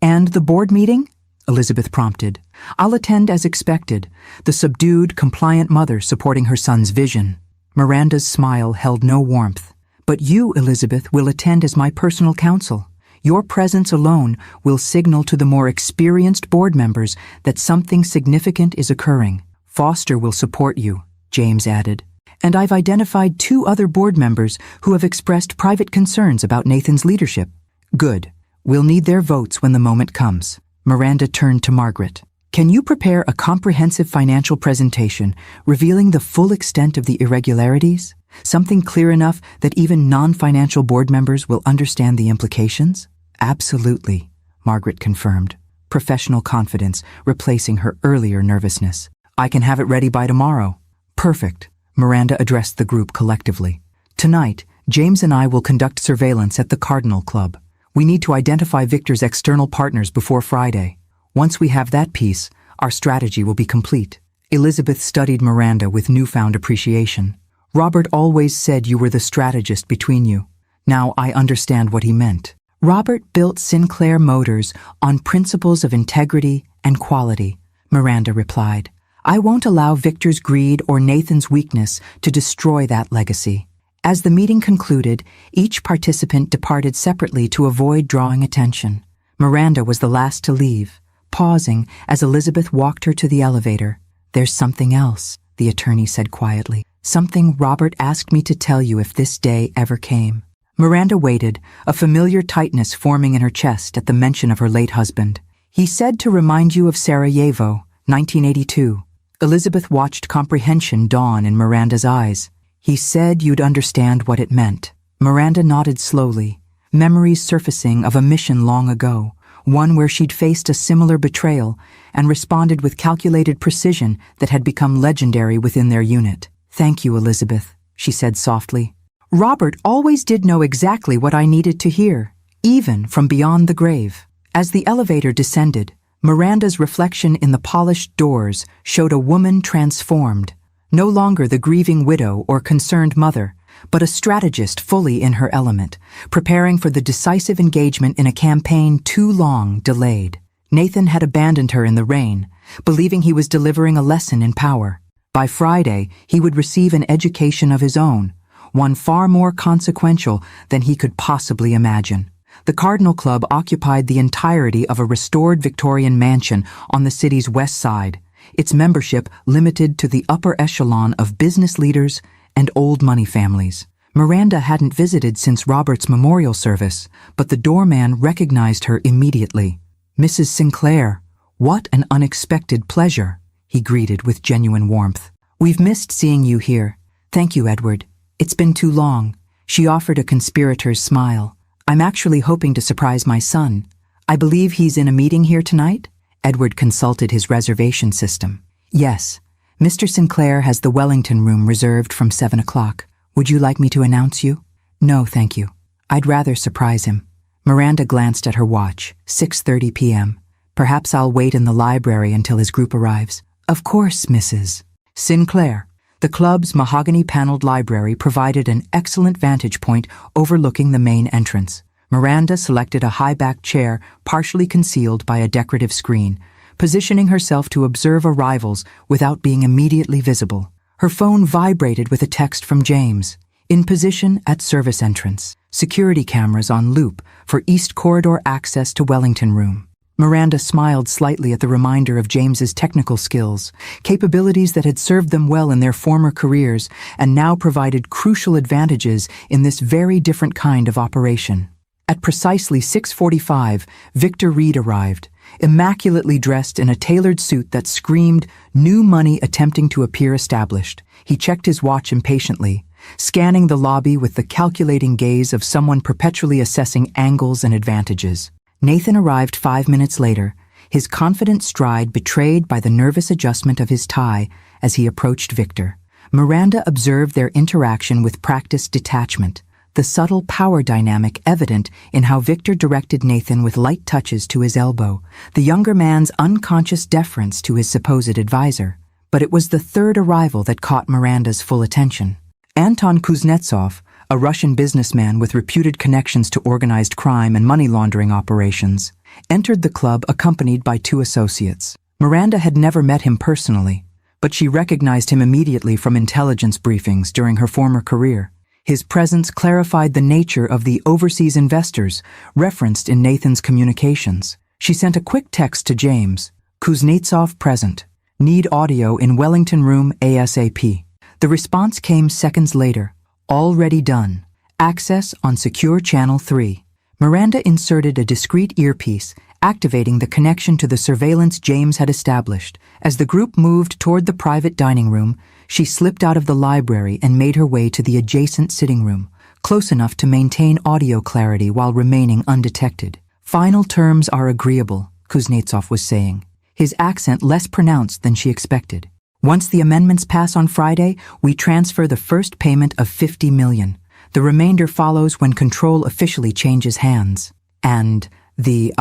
And the board meeting? Elizabeth prompted. I'll attend as expected, the subdued, compliant mother supporting her son's vision. Miranda's smile held no warmth. But you, Elizabeth, will attend as my personal counsel. Your presence alone will signal to the more experienced board members that something significant is occurring. Foster will support you, James added. And I've identified 2 other board members who have expressed private concerns about Nathan's leadership. Good. We'll need their votes when the moment comes. Miranda turned to Margaret. Can you prepare a comprehensive financial presentation revealing the full extent of the irregularities? Something clear enough that even non-financial board members will understand the implications? Absolutely, Margaret confirmed, professional confidence replacing her earlier nervousness. I can have it ready by tomorrow. Perfect, Miranda addressed the group collectively. Tonight, James and I will conduct surveillance at the Cardinal Club. We need to identify Victor's external partners before Friday. Once we have that piece, our strategy will be complete. Elizabeth studied Miranda with newfound appreciation. Robert always said you were the strategist between you. Now I understand what he meant. Robert built Sinclair Motors on principles of integrity and quality, Miranda replied. I won't allow Victor's greed or Nathan's weakness to destroy that legacy. As the meeting concluded, each participant departed separately to avoid drawing attention. Miranda was the last to leave, pausing as Elizabeth walked her to the elevator. There's something else, the attorney said quietly. Something Robert asked me to tell you if this day ever came. Miranda waited, a familiar tightness forming in her chest at the mention of her late husband. He said to remind you of Sarajevo, 1982. Elizabeth watched comprehension dawn in Miranda's eyes. He said you'd understand what it meant. Miranda nodded slowly, memories surfacing of a mission long ago, one where she'd faced a similar betrayal and responded with calculated precision that had become legendary within their unit. Thank you, Elizabeth, she said softly. Robert always did know exactly what I needed to hear, even from beyond the grave. As the elevator descended, Miranda's reflection in the polished doors showed a woman transformed, no longer the grieving widow or concerned mother, but a strategist fully in her element, preparing for the decisive engagement in a campaign too long delayed. Nathan had abandoned her in the rain, believing he was delivering a lesson in power. By Friday, he would receive an education of his own, one far more consequential than he could possibly imagine. The Cardinal Club occupied the entirety of a restored Victorian mansion on the city's west side, its membership limited to the upper echelon of business leaders and old money families. Miranda hadn't visited since Robert's memorial service, but the doorman recognized her immediately. Mrs. Sinclair, what an unexpected pleasure, he greeted with genuine warmth. We've missed seeing you here. Thank you, Edward. It's been too long. She offered a conspirator's smile. I'm actually hoping to surprise my son. I believe he's in a meeting here tonight? Edward consulted his reservation system. Yes. Mr. Sinclair has the Wellington room reserved from 7 o'clock. Would you like me to announce you? No, thank you. I'd rather surprise him. Miranda glanced at her watch. 6:30 p.m. Perhaps I'll wait in the library until his group arrives. Of course, Mrs. Sinclair. The club's mahogany-paneled library provided an excellent vantage point overlooking the main entrance. Miranda selected a high-backed chair partially concealed by a decorative screen, positioning herself to observe arrivals without being immediately visible. Her phone vibrated with a text from James. In position at service entrance. Security cameras on loop for East Corridor access to Wellington room. Miranda smiled slightly at the reminder of James's technical skills, capabilities that had served them well in their former careers and now provided crucial advantages in this very different kind of operation. At precisely 6:45, Victor Reed arrived, immaculately dressed in a tailored suit that screamed new money attempting to appear established. He checked his watch impatiently, scanning the lobby with the calculating gaze of someone perpetually assessing angles and advantages. Nathan arrived 5 minutes later, his confident stride betrayed by the nervous adjustment of his tie as he approached Victor. Miranda observed their interaction with practiced detachment, the subtle power dynamic evident in how Victor directed Nathan with light touches to his elbow, the younger man's unconscious deference to his supposed advisor. But it was the third arrival that caught Miranda's full attention. Anton Kuznetsov, a Russian businessman with reputed connections to organized crime and money laundering operations, entered the club accompanied by two associates. Miranda had never met him personally, but she recognized him immediately from intelligence briefings during her former career. His presence clarified the nature of the overseas investors referenced in Nathan's communications. She sent a quick text to James, "Kuznetsov present. Need audio in Wellington room ASAP." The response came seconds later. "Already done. Access on secure channel 3. Miranda inserted a discreet earpiece, activating the connection to the surveillance James had established. As the group moved toward the private dining room, she slipped out of the library and made her way to the adjacent sitting room, close enough to maintain audio clarity while remaining undetected. "Final terms are agreeable," Kuznetsov was saying, his accent less pronounced than she expected. "Once the amendments pass on Friday, we transfer the first payment of $50 million. The remainder follows when control officially changes hands." "And the,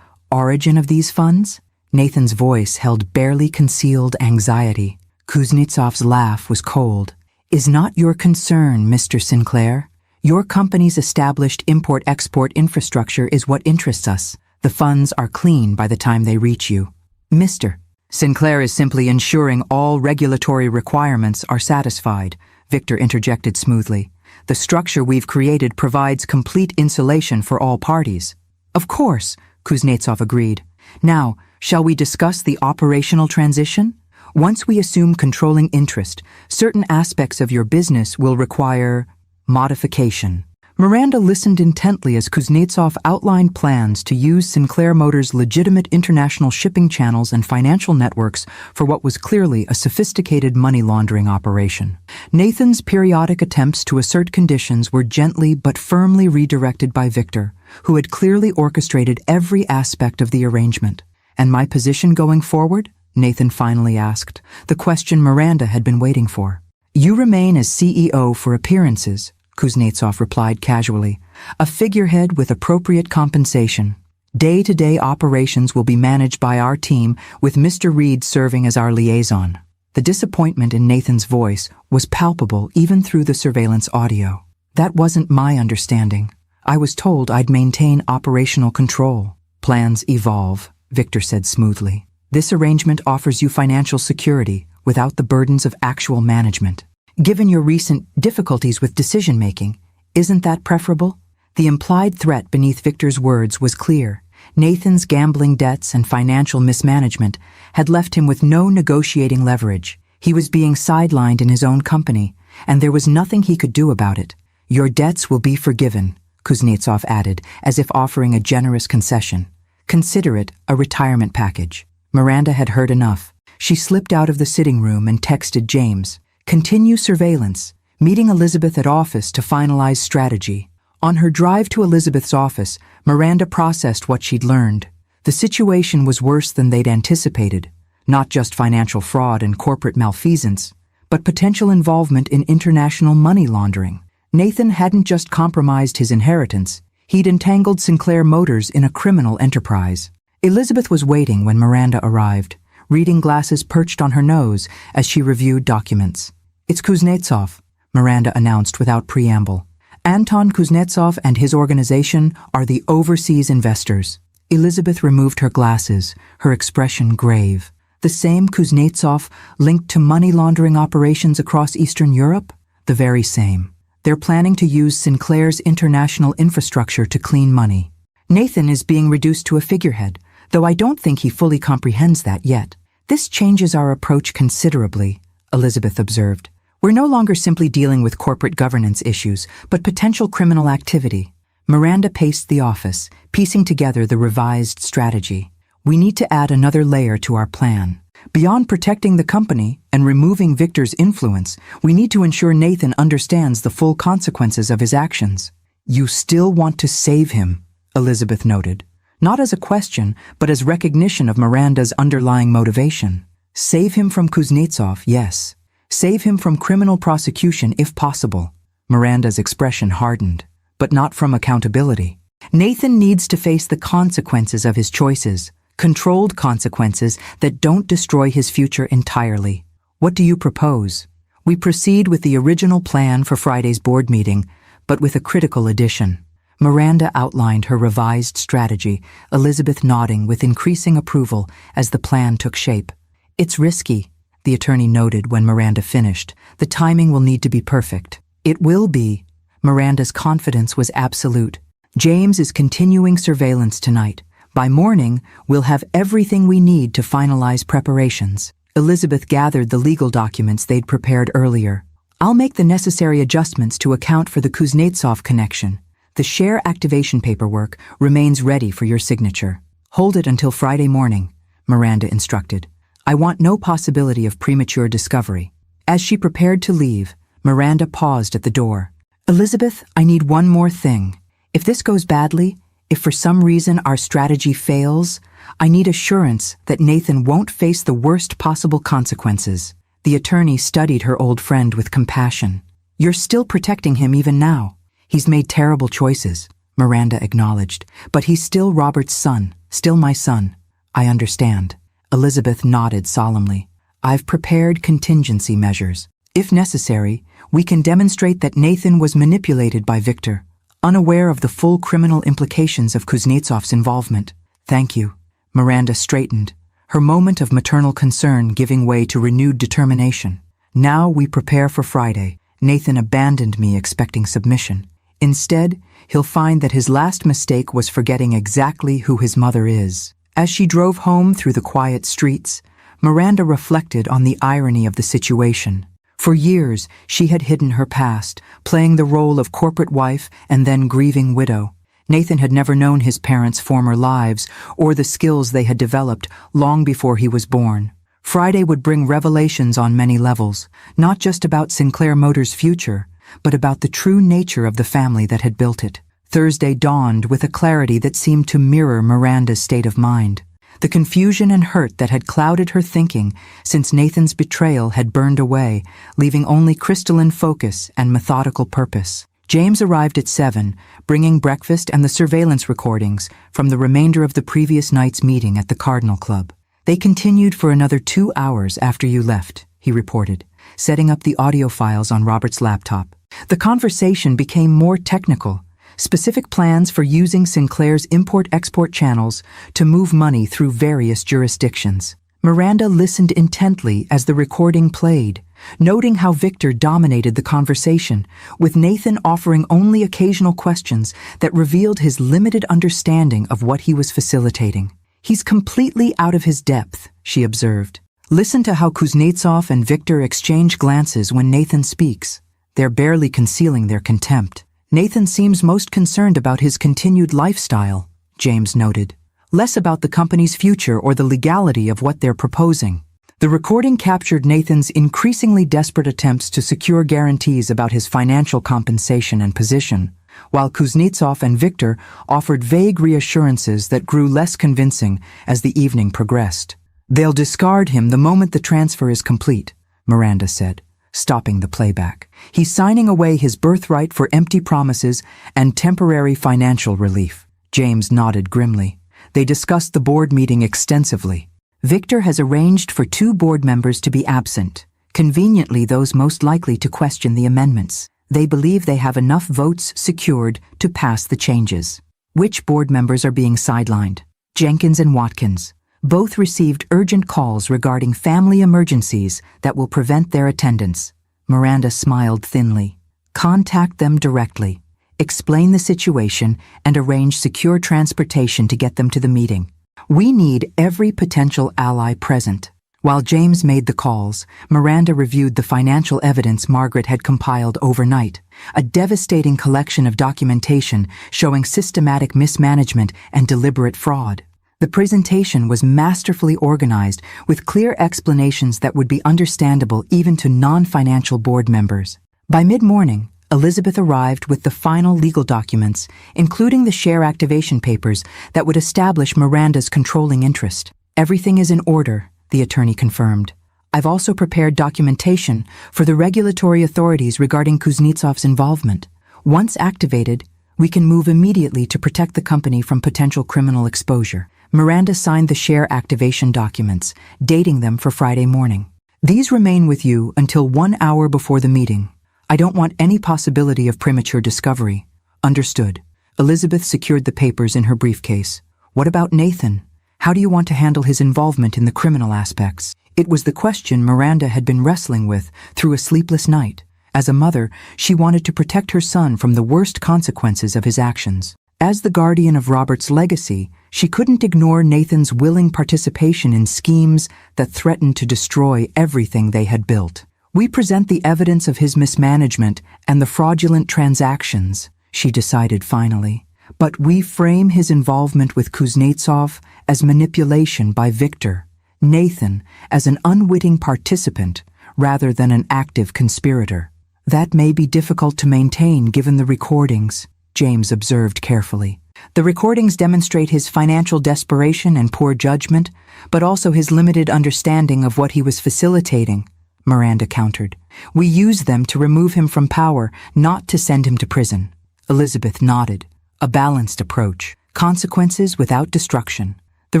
origin of these funds?" Nathan's voice held barely concealed anxiety. Kuznetsov's laugh was cold. "Is not your concern, Mr. Sinclair. Your company's established import-export infrastructure is what interests us. The funds are clean by the time they reach you. Mr. Sinclair is simply ensuring all regulatory requirements are satisfied," Victor interjected smoothly. "The structure we've created provides complete insulation for all parties." "Of course," Kuznetsov agreed. "Now, shall we discuss the operational transition? Once we assume controlling interest, certain aspects of your business will require modification." Miranda listened intently as Kuznetsov outlined plans to use Sinclair Motors' legitimate international shipping channels and financial networks for what was clearly a sophisticated money laundering operation. Nathan's periodic attempts to assert conditions were gently but firmly redirected by Victor, who had clearly orchestrated every aspect of the arrangement. "And my position going forward?" Nathan finally asked, the question Miranda had been waiting for. "You remain as CEO for appearances," Kuznetsov replied casually, "a figurehead with appropriate compensation. Day-to-day operations will be managed by our team, with Mr. Reed serving as our liaison." The disappointment in Nathan's voice was palpable even through the surveillance audio. "That wasn't my understanding. I was told I'd maintain operational control." "Plans evolve," Victor said smoothly. "This arrangement offers you financial security without the burdens of actual management. Given your recent difficulties with decision-making, isn't that preferable?" The implied threat beneath Victor's words was clear. Nathan's gambling debts and financial mismanagement had left him with no negotiating leverage. He was being sidelined in his own company, and there was nothing he could do about it. "Your debts will be forgiven," Kuznetsov added, as if offering a generous concession. "Consider it a retirement package." Miranda had heard enough. She slipped out of the sitting room and texted James, "Continue surveillance. Meeting Elizabeth at office to finalize strategy." On her drive to Elizabeth's office, Miranda processed what she'd learned. The situation was worse than they'd anticipated. Not just financial fraud and corporate malfeasance, but potential involvement in international money laundering. Nathan hadn't just compromised his inheritance, he'd entangled Sinclair Motors in a criminal enterprise. Elizabeth was waiting when Miranda arrived, reading glasses perched on her nose as she reviewed documents. "It's Kuznetsov," Miranda announced without preamble. "Anton Kuznetsov and his organization are the overseas investors." Elizabeth removed her glasses, her expression grave. "The same Kuznetsov linked to money laundering operations across Eastern Europe?" "The very same. They're planning to use Sinclair's international infrastructure to clean money. Nathan is being reduced to a figurehead, though I don't think he fully comprehends that yet. This changes our approach considerably," Elizabeth observed. "We're no longer simply dealing with corporate governance issues, but potential criminal activity." Miranda paced the office, piecing together the revised strategy. "We need to add another layer to our plan. Beyond protecting the company and removing Victor's influence, we need to ensure Nathan understands the full consequences of his actions." "You still want to save him," Elizabeth noted. Not as a question, but as recognition of Miranda's underlying motivation. "Save him from Kuznetsov, yes. Save him from criminal prosecution if possible." Miranda's expression hardened, but not from accountability. Nathan needs to face the consequences of his choices, controlled consequences that don't destroy his future entirely. What do you propose? We proceed with the original plan for Friday's board meeting, but with a critical addition. Miranda outlined her revised strategy, Elizabeth nodding with increasing approval as the plan took shape. It's risky, the attorney noted when Miranda finished. The timing will need to be perfect. It will be. Miranda's confidence was absolute. James is continuing surveillance tonight. By morning, we'll have everything we need to finalize preparations. Elizabeth gathered the legal documents they'd prepared earlier. I'll make the necessary adjustments to account for the Kuznetsov connection. The share activation paperwork remains ready for your signature. Hold it until Friday morning, Miranda instructed. I want no possibility of premature discovery. As she prepared to leave, Miranda paused at the door. Elizabeth, I need one more thing. If this goes badly, if for some reason our strategy fails, I need assurance that Nathan won't face the worst possible consequences. The attorney studied her old friend with compassion. You're still protecting him even now. He's made terrible choices, Miranda acknowledged, but he's still Robert's son, still my son. I understand. Elizabeth nodded solemnly. I've prepared contingency measures. If necessary, we can demonstrate that Nathan was manipulated by Victor, unaware of the full criminal implications of Kuznetsov's involvement. Thank you. Miranda straightened, her moment of maternal concern giving way to renewed determination. Now we prepare for Friday. Nathan abandoned me expecting submission. Instead, he'll find that his last mistake was forgetting exactly who his mother is. As she drove home through the quiet streets, Miranda reflected on the irony of the situation. For years, she had hidden her past, playing the role of corporate wife and then grieving widow. Nathan had never known his parents' former lives or the skills they had developed long before he was born. Friday would bring revelations on many levels, not just about Sinclair Motors' future, but about the true nature of the family that had built it. Thursday dawned with a clarity that seemed to mirror Miranda's state of mind. The confusion and hurt that had clouded her thinking since Nathan's betrayal had burned away, leaving only crystalline focus and methodical purpose. James arrived at 7, bringing breakfast and the surveillance recordings from the remainder of the previous night's meeting at the Cardinal Club. They continued for another 2 hours after you left, he reported, setting up the audio files on Robert's laptop. The conversation became more technical. Specific plans for using Sinclair's import-export channels to move money through various jurisdictions. Miranda listened intently as the recording played, noting how Victor dominated the conversation, with Nathan offering only occasional questions that revealed his limited understanding of what he was facilitating. He's completely out of his depth, she observed. Listen to how Kuznetsov and Victor exchange glances when Nathan speaks. They're barely concealing their contempt. Nathan seems most concerned about his continued lifestyle, James noted, less about the company's future or the legality of what they're proposing. The recording captured Nathan's increasingly desperate attempts to secure guarantees about his financial compensation and position, while Kuznetsov and Victor offered vague reassurances that grew less convincing as the evening progressed. They'll discard him the moment the transfer is complete, Miranda said, stopping the playback. He's signing away his birthright for empty promises and temporary financial relief. James nodded grimly. They discussed the board meeting extensively. Victor has arranged for 2 board members to be absent, conveniently those most likely to question the amendments. They believe they have enough votes secured to pass the changes. Which board members are being sidelined? Jenkins and Watkins. Both received urgent calls regarding family emergencies that will prevent their attendance. Miranda smiled thinly. Contact them directly. Explain the situation and arrange secure transportation to get them to the meeting. We need every potential ally present. While James made the calls, Miranda reviewed the financial evidence Margaret had compiled overnight, a devastating collection of documentation showing systematic mismanagement and deliberate fraud. The presentation was masterfully organized with clear explanations that would be understandable even to non-financial board members. By mid-morning, Elizabeth arrived with the final legal documents, including the share activation papers that would establish Miranda's controlling interest. Everything is in order, the attorney confirmed. I've also prepared documentation for the regulatory authorities regarding Kuznetsov's involvement. Once activated, we can move immediately to protect the company from potential criminal exposure. Miranda signed the share activation documents, dating them for Friday morning. These remain with you until 1 hour before the meeting. I don't want any possibility of premature discovery. Understood. Elizabeth secured the papers in her briefcase. What about Nathan? How do you want to handle his involvement in the criminal aspects? It was the question Miranda had been wrestling with through a sleepless night. As a mother, she wanted to protect her son from the worst consequences of his actions. As the guardian of Robert's legacy, she couldn't ignore Nathan's willing participation in schemes that threatened to destroy everything they had built. We present the evidence of his mismanagement and the fraudulent transactions, she decided finally. But we frame his involvement with Kuznetsov as manipulation by Victor, Nathan as an unwitting participant rather than an active conspirator. That may be difficult to maintain given the recordings, James observed carefully. The recordings demonstrate his financial desperation and poor judgment, but also his limited understanding of what he was facilitating, Miranda countered. We use them to remove him from power, not to send him to prison. Elizabeth nodded. A balanced approach. Consequences without destruction. The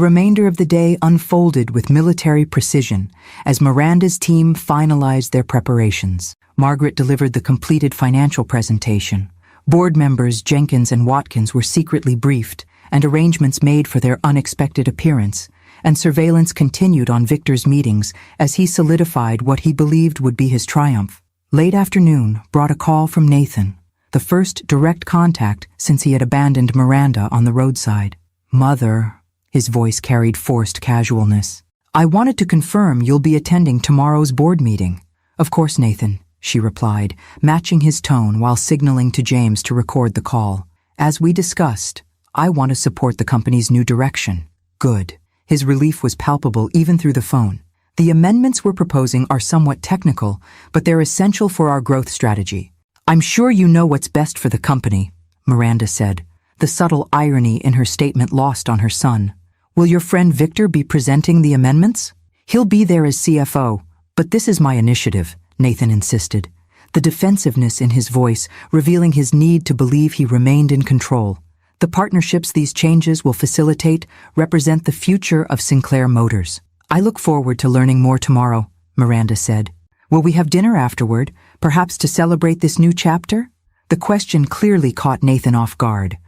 remainder of the day unfolded with military precision as Miranda's team finalized their preparations. Margaret delivered the completed financial presentation. Board members Jenkins and Watkins were secretly briefed, and arrangements made for their unexpected appearance, and surveillance continued on Victor's meetings as he solidified what he believed would be his triumph. Late afternoon brought a call from Nathan, the first direct contact since he had abandoned Miranda on the roadside. "Mother," his voice carried forced casualness. "I wanted to confirm you'll be attending tomorrow's board meeting." "Of course, Nathan," she replied, matching his tone while signaling to James to record the call. "As we discussed, I want to support the company's new direction." "Good." His relief was palpable even through the phone. "The amendments we're proposing are somewhat technical, but they're essential for our growth strategy. I'm sure you know what's best for the company," Miranda said, the subtle irony in her statement lost on her son. "Will your friend Victor be presenting the amendments?" "He'll be there as CFO, but this is my initiative," Nathan insisted, the defensiveness in his voice revealing his need to believe he remained in control. "The partnerships these changes will facilitate represent the future of Sinclair Motors. I look forward to learning more tomorrow," Miranda said. "Will we have dinner afterward, perhaps to celebrate this new chapter?" The question clearly caught Nathan off guard.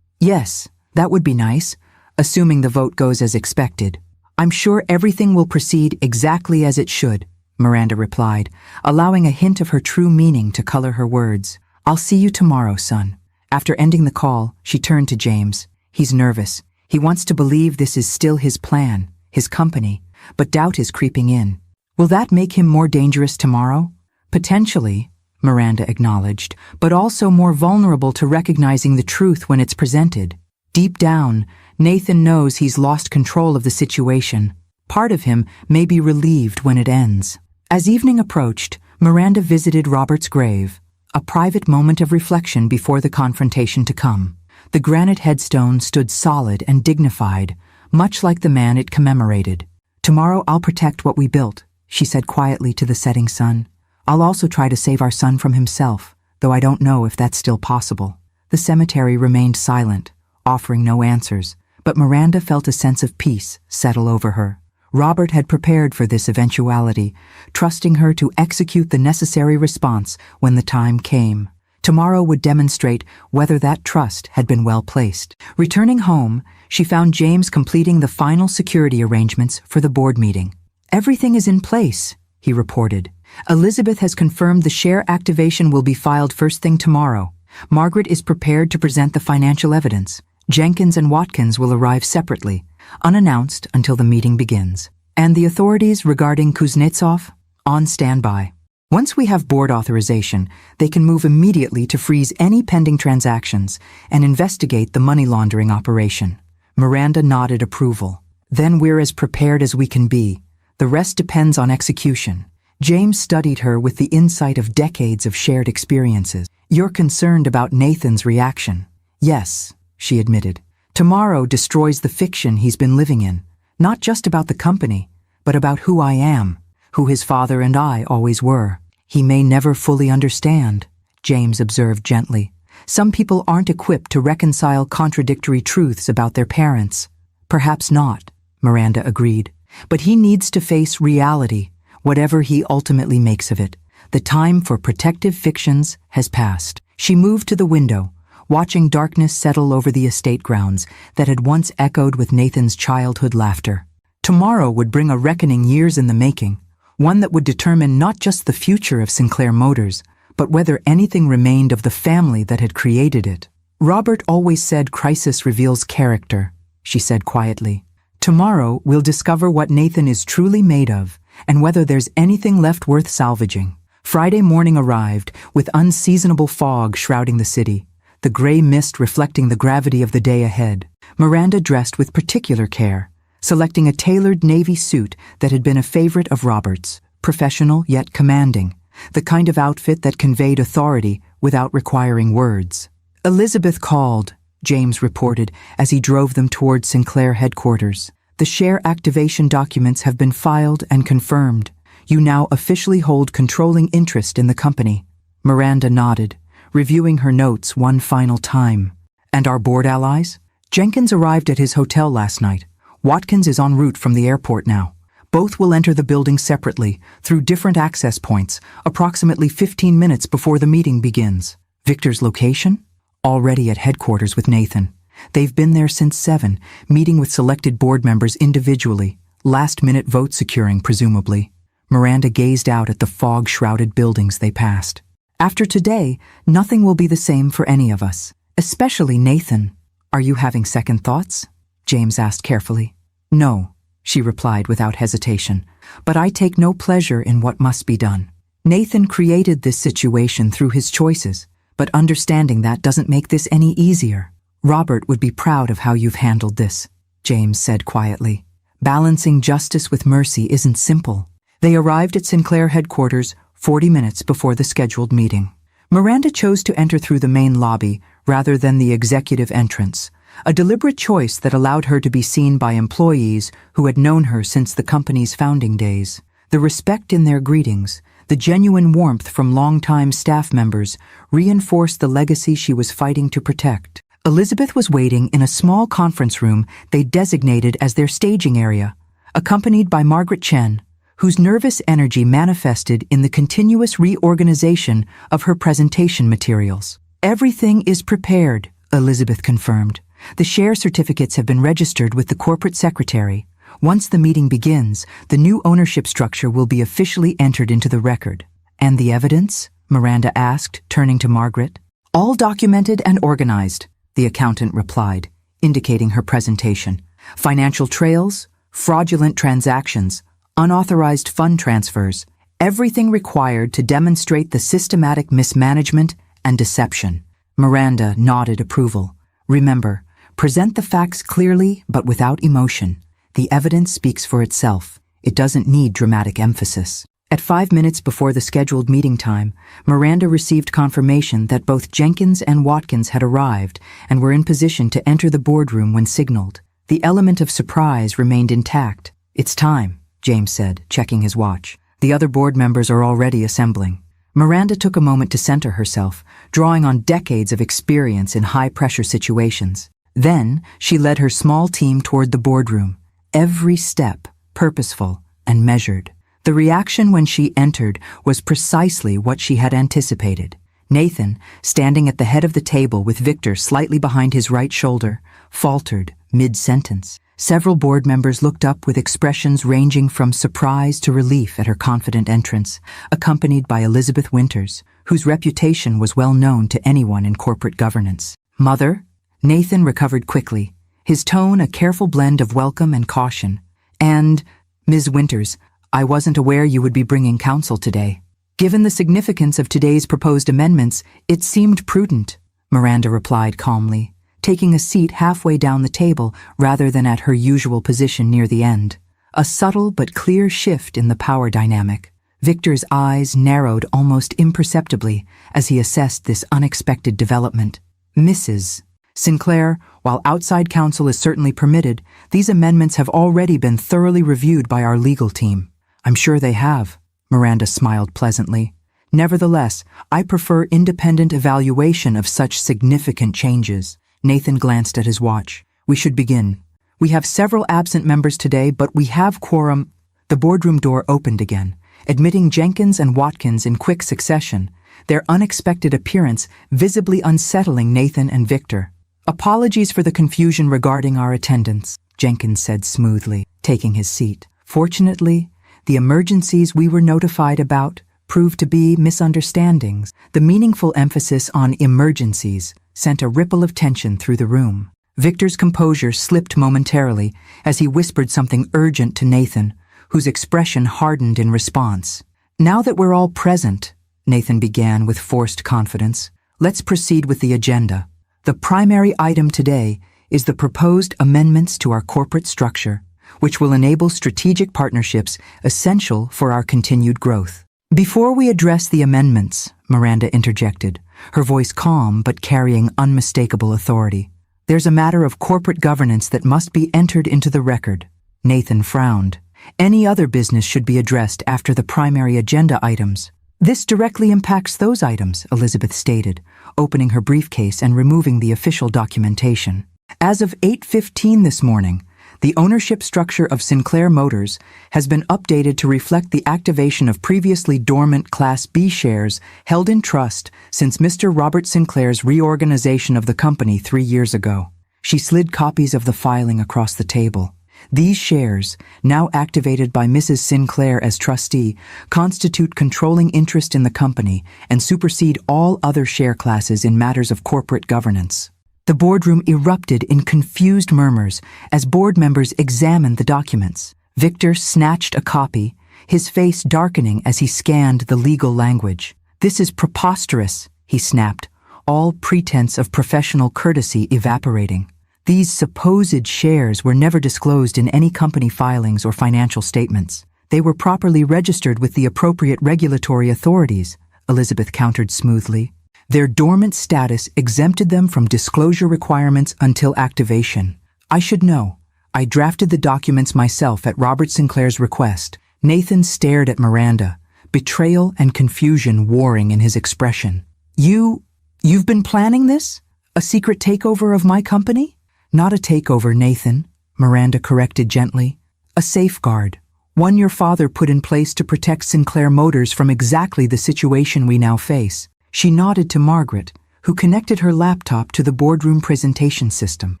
Yes, that would be nice, assuming the vote goes as expected. "I'm sure everything will proceed exactly as it should," Miranda replied, allowing a hint of her true meaning to color her words. "I'll see you tomorrow, son." After ending the call, she turned to James. He's nervous. He wants to believe this is still his plan, his company, but doubt is creeping in. "Will that make him more dangerous tomorrow?" "Potentially," Miranda acknowledged, but also more vulnerable to recognizing the truth when it's presented. Deep down, Nathan knows he's lost control of the situation. Part of him may be relieved when it ends. As evening approached, Miranda visited Robert's grave, a private moment of reflection before the confrontation to come. The granite headstone stood solid and dignified, much like the man it commemorated. "Tomorrow I'll protect what we built," she said quietly to the setting sun. "I'll also try to save our son from himself, though I don't know if that's still possible." The cemetery remained silent, offering no answers, but Miranda felt a sense of peace settle over her. Robert had prepared for this eventuality, trusting her to execute the necessary response when the time came. Tomorrow would demonstrate whether that trust had been well placed. Returning home, she found James completing the final security arrangements for the board meeting. "Everything is in place," he reported. "Elizabeth has confirmed the share activation will be filed first thing tomorrow. Margaret is prepared to present the financial evidence. Jenkins and Watkins will arrive separately, unannounced until the meeting begins. And the authorities regarding Kuznetsov? On standby. Once we have board authorization, they can move immediately to freeze any pending transactions and investigate the money laundering operation." Miranda nodded approval. "Then we're as prepared as we can be. The rest depends on execution." James studied her with the insight of decades of shared experiences. "You're concerned about Nathan's reaction." "Yes," she admitted. "Tomorrow destroys the fiction he's been living in, not just about the company, but about who I am. who his father and I always were. He may never fully understand, James observed gently. Some people aren't equipped to reconcile contradictory truths about their parents. Perhaps not, Miranda agreed. But he needs to face reality, whatever he ultimately makes of it. The time for protective fictions has passed. She moved to the window, watching darkness settle over the estate grounds that had once echoed with Nathan's childhood laughter. Tomorrow would bring a reckoning years in the making, one that would determine not just the future of Sinclair Motors, but whether anything remained of the family that had created it. Robert always said crisis reveals character, she said quietly. Tomorrow we'll discover what Nathan is truly made of, and whether there's anything left worth salvaging. Friday morning arrived, with unseasonable fog shrouding the city, the gray mist reflecting the gravity of the day ahead. Miranda dressed with particular care, selecting a tailored navy suit that had been a favorite of Robert's, professional yet commanding, the kind of outfit that conveyed authority without requiring words. Elizabeth called, James reported as he drove them toward Sinclair headquarters. The share activation documents have been filed and confirmed. You now officially hold controlling interest in the company. Miranda nodded, reviewing her notes one final time. And our board allies? Jenkins arrived at his hotel last night. Watkins is en route from the airport now. Both will enter the building separately, through different access points, approximately 15 minutes before the meeting begins. Victor's location? Already at headquarters with Nathan. They've been there since 7, meeting with selected board members individually, last-minute vote securing, presumably. Miranda gazed out at the fog-shrouded buildings they passed. After today, nothing will be the same for any of us, especially Nathan. Are you having second thoughts? James asked carefully. No, she replied without hesitation, but I take no pleasure in what must be done. Nathan created this situation through his choices, but understanding that doesn't make this any easier. Robert would be proud of how you've handled this, James said quietly. Balancing justice with mercy isn't simple. They arrived at Sinclair headquarters 40 minutes before the scheduled meeting. Miranda chose to enter through the main lobby rather than the executive entrance, a deliberate choice that allowed her to be seen by employees who had known her since the company's founding days. The respect in their greetings, the genuine warmth from longtime staff members, reinforced the legacy she was fighting to protect. Elizabeth was waiting in a small conference room they designated as their staging area, accompanied by Margaret Chen, whose nervous energy manifested in the continuous reorganization of her presentation materials. Everything is prepared, Elizabeth confirmed. The share certificates have been registered with the corporate secretary. Once the meeting begins, the new ownership structure will be officially entered into the record. And the evidence? Miranda asked, turning to Margaret. All documented and organized, the accountant replied, indicating her presentation. Financial trails, fraudulent transactions, unauthorized fund transfers, everything required to demonstrate the systematic mismanagement and deception. Miranda nodded approval. Remember, present the facts clearly but without emotion. The evidence speaks for itself. It doesn't need dramatic emphasis. At 5 minutes before the scheduled meeting time, Miranda received confirmation that both Jenkins and Watkins had arrived and were in position to enter the boardroom when signaled. The element of surprise remained intact. It's time, James said, checking his watch. The other board members are already assembling. Miranda took a moment to center herself, drawing on decades of experience in high-pressure situations. Then, she led her small team toward the boardroom, every step purposeful and measured. The reaction when she entered was precisely what she had anticipated. Nathan, standing at the head of the table with Victor slightly behind his right shoulder, faltered mid-sentence. Several board members looked up with expressions ranging from surprise to relief at her confident entrance, accompanied by Elizabeth Winters, whose reputation was well known to anyone in corporate governance. Mother? Nathan recovered quickly, his tone a careful blend of welcome and caution. And, Ms. Winters, I wasn't aware you would be bringing counsel today. Given the significance of today's proposed amendments, it seemed prudent, Miranda replied calmly, taking a seat halfway down the table rather than at her usual position near the end. A subtle but clear shift in the power dynamic. Victor's eyes narrowed almost imperceptibly as he assessed this unexpected development. Mrs. Sinclair, while outside counsel is certainly permitted, these amendments have already been thoroughly reviewed by our legal team. I'm sure they have, Miranda smiled pleasantly. Nevertheless, I prefer independent evaluation of such significant changes. Nathan glanced at his watch. We should begin. We have several absent members today, but we have quorum. The boardroom door opened again, admitting Jenkins and Watkins in quick succession, their unexpected appearance visibly unsettling Nathan and Victor. Apologies for the confusion regarding our attendance, Jenkins said smoothly, taking his seat. Fortunately, the emergencies we were notified about proved to be misunderstandings. The meaningful emphasis on emergencies sent a ripple of tension through the room. Victor's composure slipped momentarily as he whispered something urgent to Nathan, whose expression hardened in response. Now that we're all present, Nathan began with forced confidence, let's proceed with the agenda. The primary item today is the proposed amendments to our corporate structure, which will enable strategic partnerships essential for our continued growth. Before we address the amendments, Miranda interjected, her voice calm but carrying unmistakable authority, there's a matter of corporate governance that must be entered into the record. Nathan frowned. Any other business should be addressed after the primary agenda items. This directly impacts those items, Elizabeth stated, opening her briefcase and removing the official documentation. As of 8:15 this morning, the ownership structure of Sinclair Motors has been updated to reflect the activation of previously dormant Class B shares held in trust since Mr. Robert Sinclair's reorganization of the company 3 years ago. She slid copies of the filing across the table. These shares, now activated by Mrs. Sinclair as trustee, constitute controlling interest in the company and supersede all other share classes in matters of corporate governance. The boardroom erupted in confused murmurs as board members examined the documents. Victor snatched a copy, his face darkening as he scanned the legal language. "This is preposterous," he snapped, all pretense of professional courtesy evaporating. These supposed shares were never disclosed in any company filings or financial statements. They were properly registered with the appropriate regulatory authorities, Elizabeth countered smoothly. Their dormant status exempted them from disclosure requirements until activation. I should know. I drafted the documents myself at Robert Sinclair's request. Nathan stared at Miranda, betrayal and confusion warring in his expression. You've been planning this? A secret takeover of my company? Not a takeover, Nathan, Miranda corrected gently. A safeguard. One your father put in place to protect Sinclair Motors from exactly the situation we now face. She nodded to Margaret, who connected her laptop to the boardroom presentation system.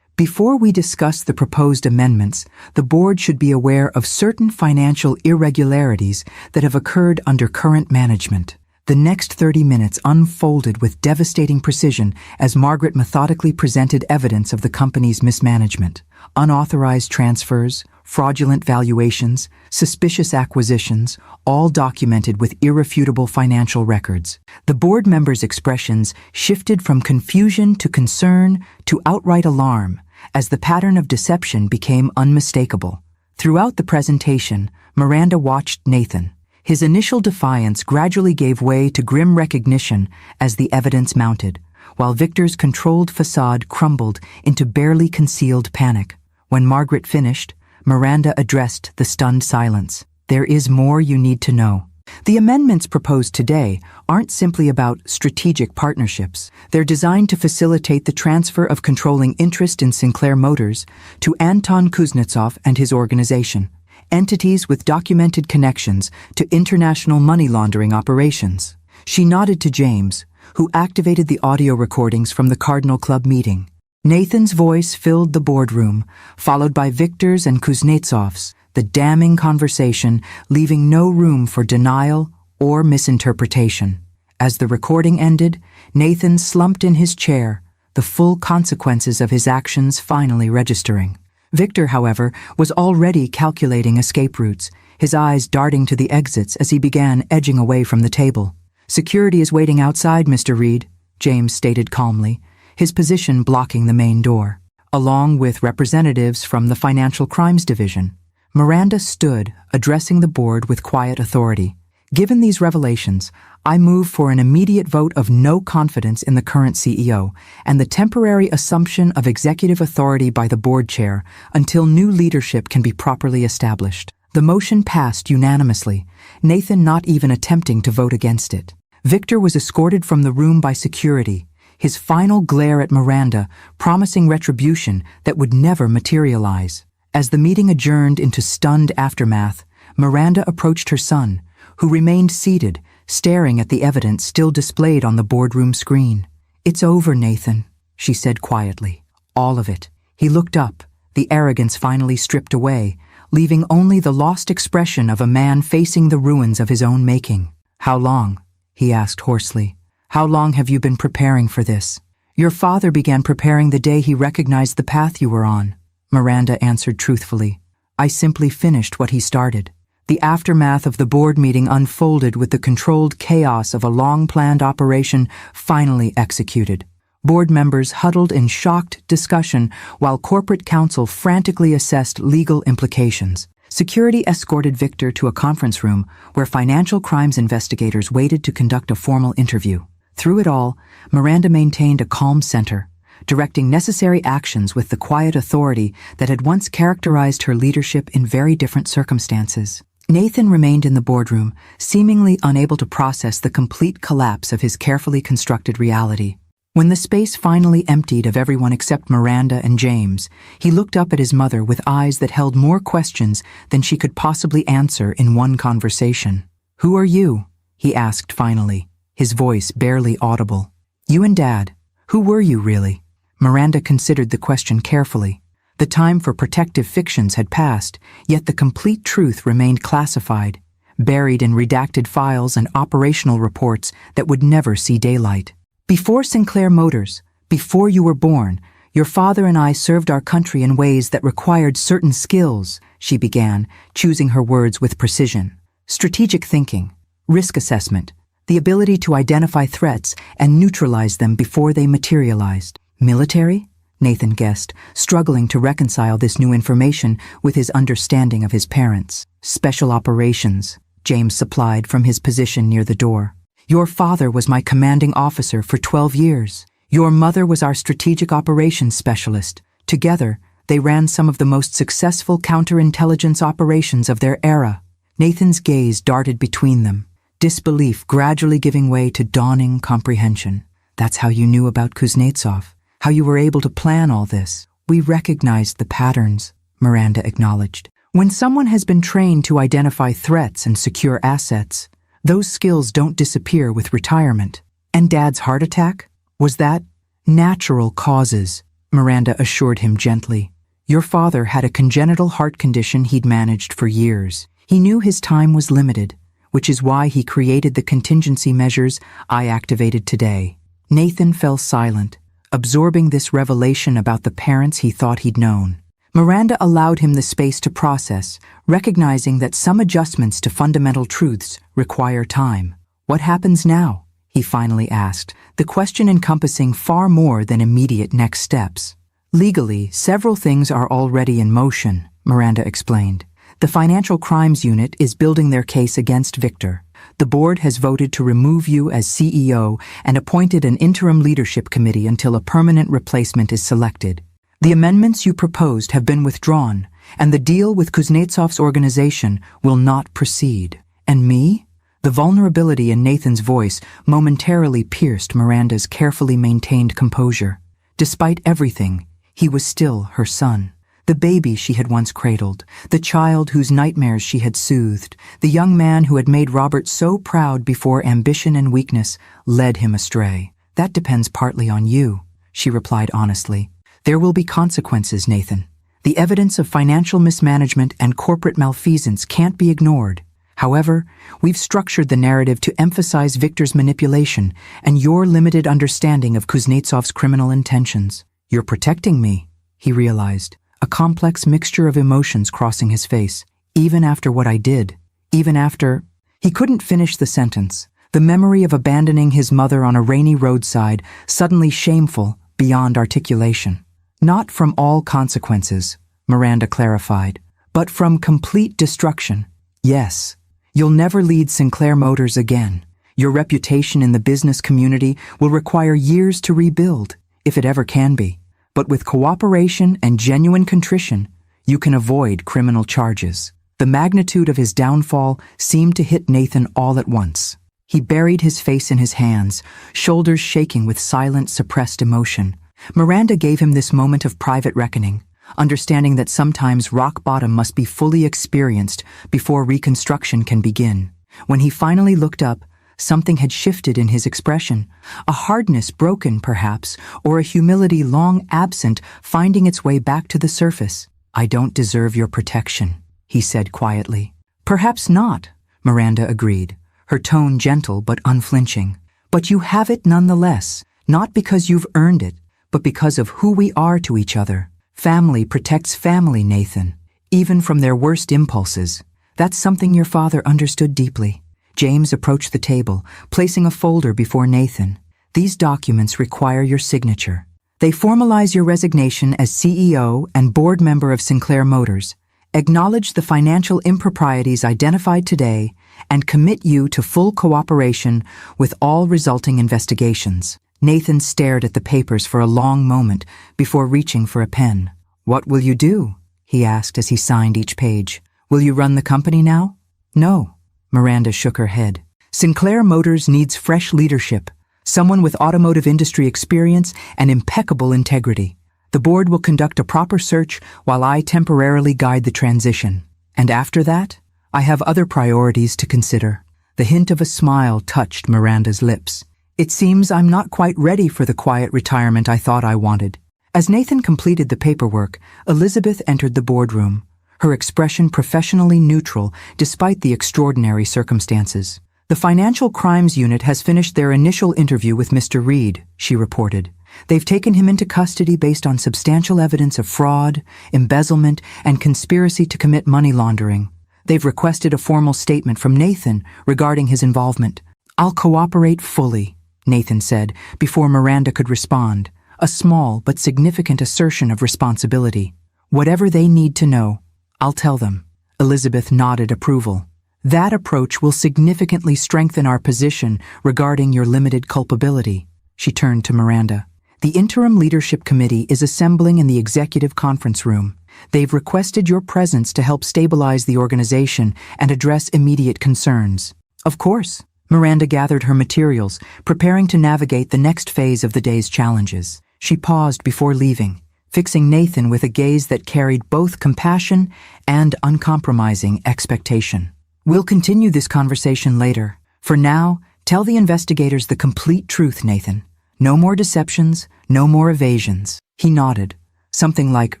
Before we discuss the proposed amendments, the board should be aware of certain financial irregularities that have occurred under current management. The next 30 minutes unfolded with devastating precision as Margaret methodically presented evidence of the company's mismanagement. Unauthorized transfers, fraudulent valuations, suspicious acquisitions, all documented with irrefutable financial records. The board members' expressions shifted from confusion to concern to outright alarm as the pattern of deception became unmistakable. Throughout the presentation, Miranda watched Nathan. His initial defiance gradually gave way to grim recognition as the evidence mounted, while Victor's controlled facade crumbled into barely concealed panic. When Margaret finished, Miranda addressed the stunned silence. There is more you need to know. The amendments proposed today aren't simply about strategic partnerships. They're designed to facilitate the transfer of controlling interest in Sinclair Motors to Anton Kuznetsov and his organization, entities with documented connections to international money laundering operations. She nodded to James, who activated the audio recordings from the Cardinal Club meeting. Nathan's voice filled the boardroom, followed by Victor's and Kuznetsov's, the damning conversation leaving no room for denial or misinterpretation. As the recording ended, Nathan slumped in his chair, the full consequences of his actions finally registering. Victor, however, was already calculating escape routes, his eyes darting to the exits as he began edging away from the table. "Security is waiting outside, Mr. Reed," James stated calmly, his position blocking the main door. Along with representatives from the Financial Crimes Division, Miranda stood, addressing the board with quiet authority. "Given these revelations, I move for an immediate vote of no confidence in the current CEO and the temporary assumption of executive authority by the board chair until new leadership can be properly established." The motion passed unanimously, Nathan not even attempting to vote against it. Victor was escorted from the room by security, his final glare at Miranda promising retribution that would never materialize. As the meeting adjourned into stunned aftermath, Miranda approached her son, who remained seated, staring at the evidence still displayed on the boardroom screen. "It's over, Nathan," she said quietly. "All of it." He looked up, the arrogance finally stripped away, leaving only the lost expression of a man facing the ruins of his own making. "How long?" he asked hoarsely. "How long have you been preparing for this?" "Your father began preparing the day he recognized the path you were on," Miranda answered truthfully. "I simply finished what he started." The aftermath of the board meeting unfolded with the controlled chaos of a long-planned operation finally executed. Board members huddled in shocked discussion while corporate counsel frantically assessed legal implications. Security escorted Victor to a conference room where financial crimes investigators waited to conduct a formal interview. Through it all, Miranda maintained a calm center, directing necessary actions with the quiet authority that had once characterized her leadership in very different circumstances. Nathan remained in the boardroom, seemingly unable to process the complete collapse of his carefully constructed reality. When the space finally emptied of everyone except Miranda and James, he looked up at his mother with eyes that held more questions than she could possibly answer in one conversation. "Who are you?" he asked finally, his voice barely audible. "You and Dad. Who were you really?" Miranda considered the question carefully. The time for protective fictions had passed, yet the complete truth remained classified, buried in redacted files and operational reports that would never see daylight. "Before Sinclair Motors, before you were born, your father and I served our country in ways that required certain skills," she began, choosing her words with precision. "Strategic thinking, risk assessment, the ability to identify threats and neutralize them before they materialized." "Military?" Nathan guessed, struggling to reconcile this new information with his understanding of his parents. "Special operations," James supplied from his position near the door. "Your father was my commanding officer for 12 years. Your mother was our strategic operations specialist. Together, they ran some of the most successful counterintelligence operations of their era." Nathan's gaze darted between them, disbelief gradually giving way to dawning comprehension. "That's how you knew about Kuznetsov? How you were able to plan all this?" "We recognized the patterns," Miranda acknowledged. "When someone has been trained to identify threats and secure assets, those skills don't disappear with retirement." "And Dad's heart attack? Was that?" "Natural causes," Miranda assured him gently. "Your father had a congenital heart condition he'd managed for years. He knew his time was limited, which is why he created the contingency measures I activated today." Nathan fell silent, absorbing this revelation about the parents he thought he'd known. Miranda allowed him the space to process, recognizing that some adjustments to fundamental truths require time. "What happens now?" he finally asked, the question encompassing far more than immediate next steps. "Legally, several things are already in motion," Miranda explained. "The Financial Crimes Unit is building their case against Victor. The board has voted to remove you as CEO and appointed an interim leadership committee until a permanent replacement is selected. The amendments you proposed have been withdrawn, and the deal with Kuznetsov's organization will not proceed." "And me?" The vulnerability in Nathan's voice momentarily pierced Miranda's carefully maintained composure. Despite everything, he was still her son. The baby she had once cradled, the child whose nightmares she had soothed, the young man who had made Robert so proud before ambition and weakness led him astray. "That depends partly on you," she replied honestly. "There will be consequences, Nathan. The evidence of financial mismanagement and corporate malfeasance can't be ignored. However, we've structured the narrative to emphasize Victor's manipulation and your limited understanding of Kuznetsov's criminal intentions." "You're protecting me," he realized, a complex mixture of emotions crossing his face. "Even after what I did, even after—" He couldn't finish the sentence, the memory of abandoning his mother on a rainy roadside suddenly shameful beyond articulation. "Not from all consequences," Miranda clarified, "but from complete destruction. Yes, you'll never lead Sinclair Motors again. Your reputation in the business community will require years to rebuild, if it ever can be. But with cooperation and genuine contrition, you can avoid criminal charges." The magnitude of his downfall seemed to hit Nathan all at once. He buried his face in his hands, shoulders shaking with silent, suppressed emotion. Miranda gave him this moment of private reckoning, understanding that sometimes rock bottom must be fully experienced before reconstruction can begin. When he finally looked up, something had shifted in his expression, a hardness broken, perhaps, or a humility long absent finding its way back to the surface. "I don't deserve your protection," he said quietly. "Perhaps not," Miranda agreed, her tone gentle but unflinching. "But you have it nonetheless, not because you've earned it, but because of who we are to each other. Family protects family, Nathan, even from their worst impulses. That's something your father understood deeply." James approached the table, placing a folder before Nathan. "These documents require your signature. They formalize your resignation as CEO and board member of Sinclair Motors, acknowledge the financial improprieties identified today, and commit you to full cooperation with all resulting investigations." Nathan stared at the papers for a long moment before reaching for a pen. "What will you do?" he asked as he signed each page. "Will you run the company now?" "No." Miranda shook her head. "Sinclair Motors needs fresh leadership, someone with automotive industry experience and impeccable integrity. The board will conduct a proper search while I temporarily guide the transition. And after that, I have other priorities to consider." The hint of a smile touched Miranda's lips. "It seems I'm not quite ready for the quiet retirement I thought I wanted." As Nathan completed the paperwork, Elizabeth entered the boardroom, her expression professionally neutral despite the extraordinary circumstances. "The Financial Crimes Unit has finished their initial interview with Mr. Reed," she reported. "They've taken him into custody based on substantial evidence of fraud, embezzlement, and conspiracy to commit money laundering. They've requested a formal statement from Nathan regarding his involvement." "I'll cooperate fully," Nathan said, before Miranda could respond, a small but significant assertion of responsibility. "Whatever they need to know, I'll tell them." Elizabeth nodded approval. "That approach will significantly strengthen our position regarding your limited culpability." She turned to Miranda. "The Interim Leadership Committee is assembling in the executive conference room. They've requested your presence to help stabilize the organization and address immediate concerns." "Of course." Miranda gathered her materials, preparing to navigate the next phase of the day's challenges. She paused before leaving, fixing Nathan with a gaze that carried both compassion and uncompromising expectation. "We'll continue this conversation later. For now, tell the investigators the complete truth, Nathan. No more deceptions, no more evasions." He nodded, something like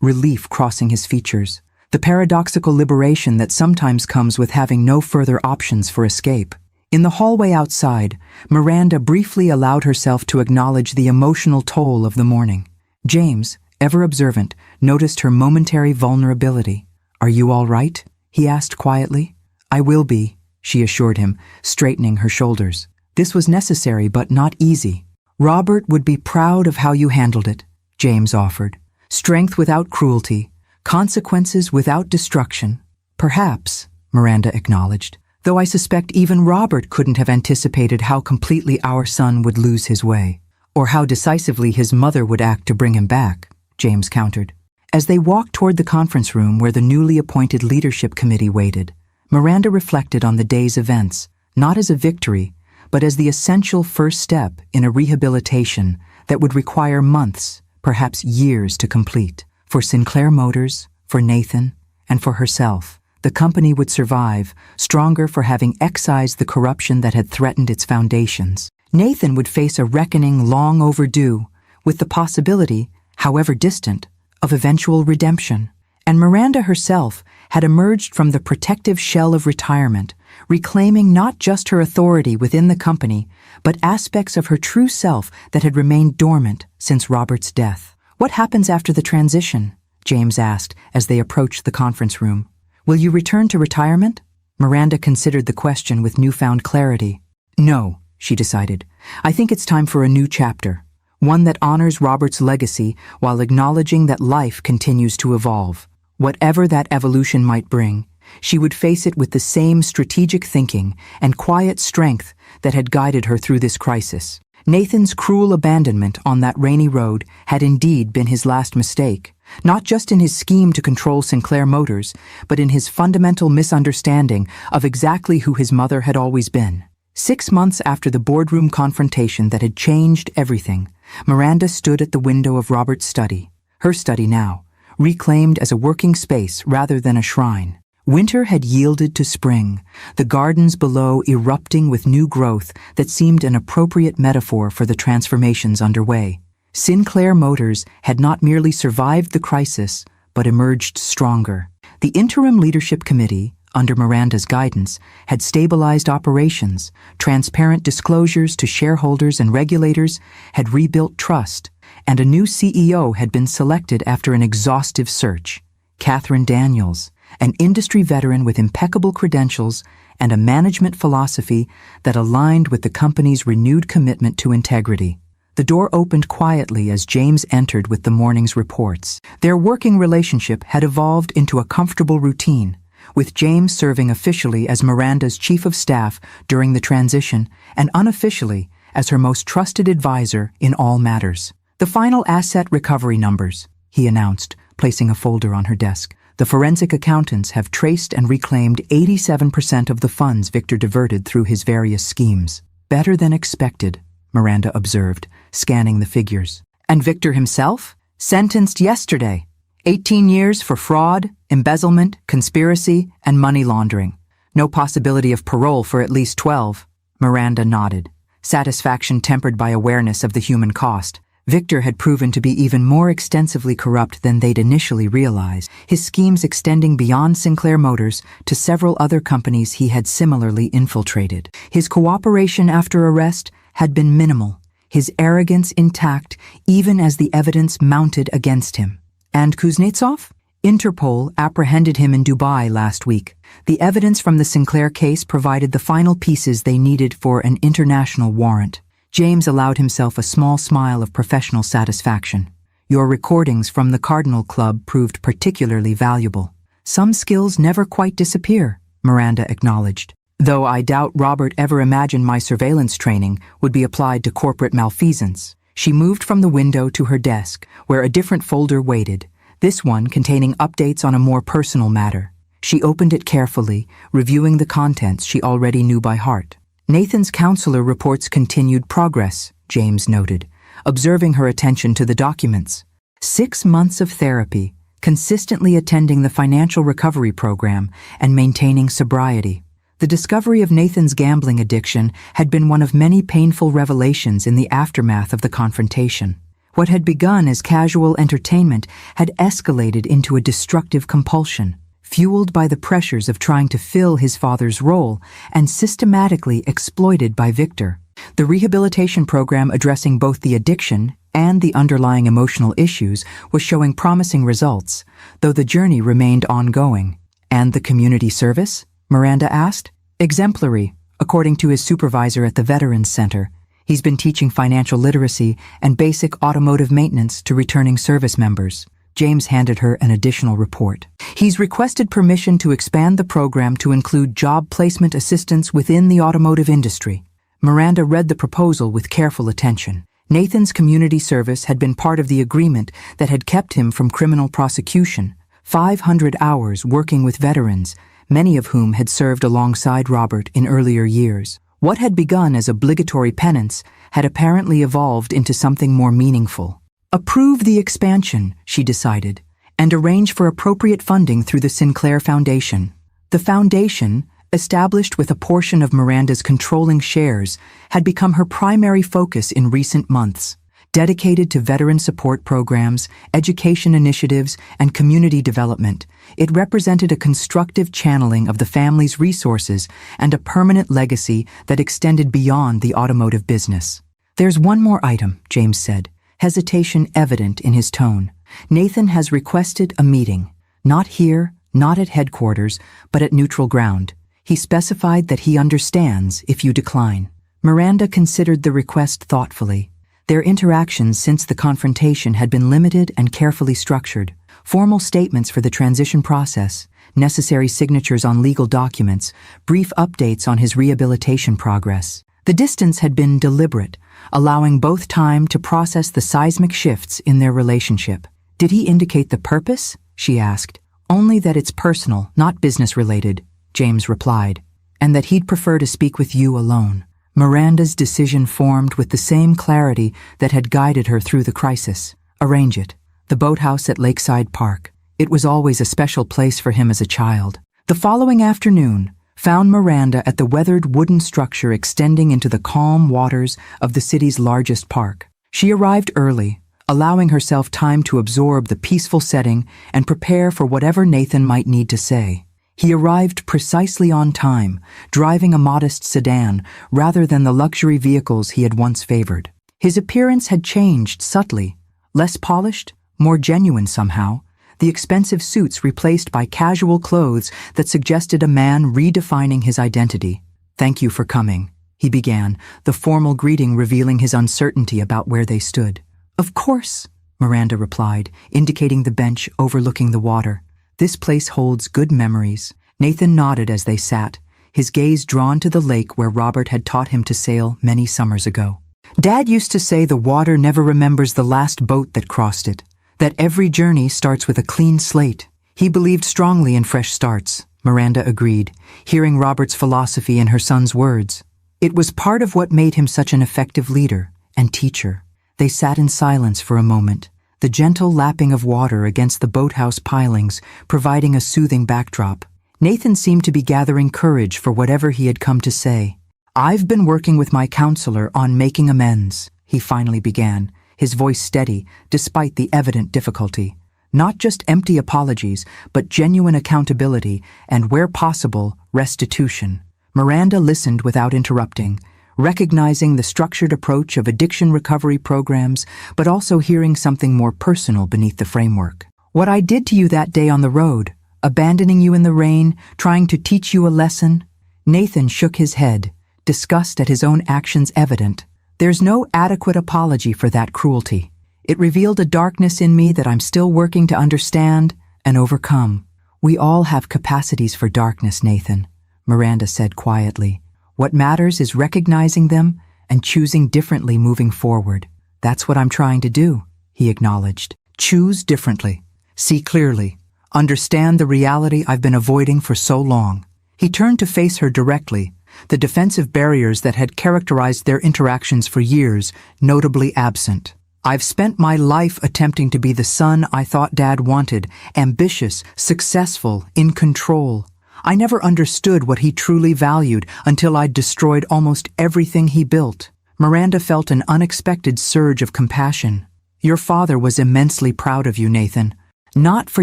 relief crossing his features, the paradoxical liberation that sometimes comes with having no further options for escape. In the hallway outside, Miranda briefly allowed herself to acknowledge the emotional toll of the morning. James, ever observant, noticed her momentary vulnerability. "Are you all right?" he asked quietly. "I will be," she assured him, straightening her shoulders. "This was necessary but not easy." "Robert would be proud of how you handled it," James offered. "Strength without cruelty, consequences without destruction." "Perhaps," Miranda acknowledged, "though I suspect even Robert couldn't have anticipated how completely our son would lose his way, or how decisively his mother would act to bring him back," James countered. As they walked toward the conference room where the newly appointed leadership committee waited, Miranda reflected on the day's events, not as a victory, but as the essential first step in a rehabilitation that would require months, perhaps years to complete. For Sinclair Motors, for Nathan, and for herself, the company would survive, stronger for having excised the corruption that had threatened its foundations. Nathan would face a reckoning long overdue, with the possibility, however distant, of eventual redemption. And Miranda herself had emerged from the protective shell of retirement, reclaiming not just her authority within the company, but aspects of her true self that had remained dormant since Robert's death. "What happens after the transition?" James asked as they approached the conference room. "Will you return to retirement?" Miranda considered the question with newfound clarity. "No," she decided. "I think it's time for a new chapter, one that honors Robert's legacy while acknowledging that life continues to evolve. Whatever that evolution might bring, she would face it with the same strategic thinking and quiet strength that had guided her through this crisis. Nathan's cruel abandonment on that rainy road had indeed been his last mistake, not just in his scheme to control Sinclair Motors, but in his fundamental misunderstanding of exactly who his mother had always been. 6 months after the boardroom confrontation that had changed everything, Miranda stood at the window of Robert's study, her study now, reclaimed as a working space rather than a shrine. Winter had yielded to spring, the gardens below erupting with new growth that seemed an appropriate metaphor for the transformations underway. Sinclair Motors had not merely survived the crisis, but emerged stronger. The interim leadership committee, under Miranda's guidance, had stabilized operations, transparent disclosures to shareholders and regulators had rebuilt trust, and a new CEO had been selected after an exhaustive search. Catherine Daniels, an industry veteran with impeccable credentials and a management philosophy that aligned with the company's renewed commitment to integrity. The door opened quietly as James entered with the morning's reports. Their working relationship had evolved into a comfortable routine, with James serving officially as Miranda's chief of staff during the transition and unofficially as her most trusted advisor in all matters. "The final asset recovery numbers," he announced, placing a folder on her desk. "The forensic accountants have traced and reclaimed 87% of the funds Victor diverted through his various schemes." "Better than expected," Miranda observed, scanning the figures. "And Victor himself? Sentenced yesterday. 18 years for fraud, embezzlement, conspiracy, and money laundering. No possibility of parole for at least 12. Miranda nodded, satisfaction tempered by awareness of the human cost. Victor had proven to be even more extensively corrupt than they'd initially realized, his schemes extending beyond Sinclair Motors to several other companies he had similarly infiltrated. His cooperation after arrest had been minimal, his arrogance intact even as the evidence mounted against him. And Kuznetsov? Interpol apprehended him in Dubai last week. The evidence from the Sinclair case provided the final pieces they needed for an international warrant. James allowed himself a small smile of professional satisfaction. "Your recordings from the Cardinal Club proved particularly valuable." "Some skills never quite disappear," Miranda acknowledged. "Though I doubt Robert ever imagined my surveillance training would be applied to corporate malfeasance." She moved from the window to her desk, where a different folder waited, this one containing updates on a more personal matter. She opened it carefully, reviewing the contents she already knew by heart. "Nathan's counselor reports continued progress," James noted, observing her attention to the documents. 6 months of therapy, consistently attending the financial recovery program, and maintaining sobriety. The discovery of Nathan's gambling addiction had been one of many painful revelations in the aftermath of the confrontation. What had begun as casual entertainment had escalated into a destructive compulsion, fueled by the pressures of trying to fill his father's role and systematically exploited by Victor. The rehabilitation program addressing both the addiction and the underlying emotional issues was showing promising results, though the journey remained ongoing. "And the community service?" Miranda asked. "Exemplary, according to his supervisor at the Veterans Center. He's been teaching financial literacy and basic automotive maintenance to returning service members." James handed her an additional report. "He's requested permission to expand the program to include job placement assistance within the automotive industry." Miranda read the proposal with careful attention. Nathan's community service had been part of the agreement that had kept him from criminal prosecution. 500 hours working with veterans, many of whom had served alongside Robert in earlier years. What had begun as obligatory penance had apparently evolved into something more meaningful. Approve the expansion, she decided, and arrange for appropriate funding through the Sinclair Foundation. The foundation, established with a portion of Miranda's controlling shares, had become her primary focus in recent months. Dedicated to veteran support programs, education initiatives, and community development, it represented a constructive channeling of the family's resources and a permanent legacy that extended beyond the automotive business. "There's one more item," James said, hesitation evident in his tone. "Nathan has requested a meeting. Not here, not at headquarters, but at neutral ground. He specified that he understands if you decline." Miranda considered the request thoughtfully. Their interactions since the confrontation had been limited and carefully structured. Formal statements for the transition process, necessary signatures on legal documents, brief updates on his rehabilitation progress. The distance had been deliberate, allowing both time to process the seismic shifts in their relationship. Did he indicate the purpose? She asked. Only that it's personal, not business-related, James replied, and that he'd prefer to speak with you alone. Miranda's decision formed with the same clarity that had guided her through the crisis. Arrange it. The boathouse at Lakeside Park. It was always a special place for him as a child. The following afternoon found Miranda at the weathered wooden structure extending into the calm waters of the city's largest park. She arrived early, allowing herself time to absorb the peaceful setting and prepare for whatever Nathan might need to say. He arrived precisely on time, driving a modest sedan rather than the luxury vehicles he had once favored. His appearance had changed subtly, less polished, more genuine somehow, the expensive suits replaced by casual clothes that suggested a man redefining his identity. "Thank you for coming," he began, the formal greeting revealing his uncertainty about where they stood. "Of course," Miranda replied, indicating the bench overlooking the water. "This place holds good memories." Nathan nodded as they sat, his gaze drawn to the lake where Robert had taught him to sail many summers ago. "Dad used to say the water never remembers the last boat that crossed it, that every journey starts with a clean slate." He believed strongly in fresh starts, Miranda agreed, hearing Robert's philosophy in her son's words. It was part of what made him such an effective leader and teacher. They sat in silence for a moment, the gentle lapping of water against the boathouse pilings providing a soothing backdrop. Nathan seemed to be gathering courage for whatever he had come to say. "I've been working with my counselor on making amends," he finally began, his voice steady despite the evident difficulty. "Not just empty apologies, but genuine accountability and, where possible, restitution." Miranda listened without interrupting, recognizing the structured approach of addiction recovery programs, but also hearing something more personal beneath the framework. "What I did to you that day on the road, abandoning you in the rain, trying to teach you a lesson?" Nathan shook his head, disgust at his own actions evident. "There's no adequate apology for that cruelty. It revealed a darkness in me that I'm still working to understand and overcome." "We all have capacities for darkness, Nathan," Miranda said quietly. "What matters is recognizing them and choosing differently moving forward." "That's what I'm trying to do," he acknowledged. "Choose differently. See clearly. Understand the reality I've been avoiding for so long." He turned to face her directly, the defensive barriers that had characterized their interactions for years notably absent. "I've spent my life attempting to be the son I thought Dad wanted, ambitious, successful, in control. I never understood what he truly valued until I'd destroyed almost everything he built." Miranda felt an unexpected surge of compassion. "Your father was immensely proud of you, Nathan. Not for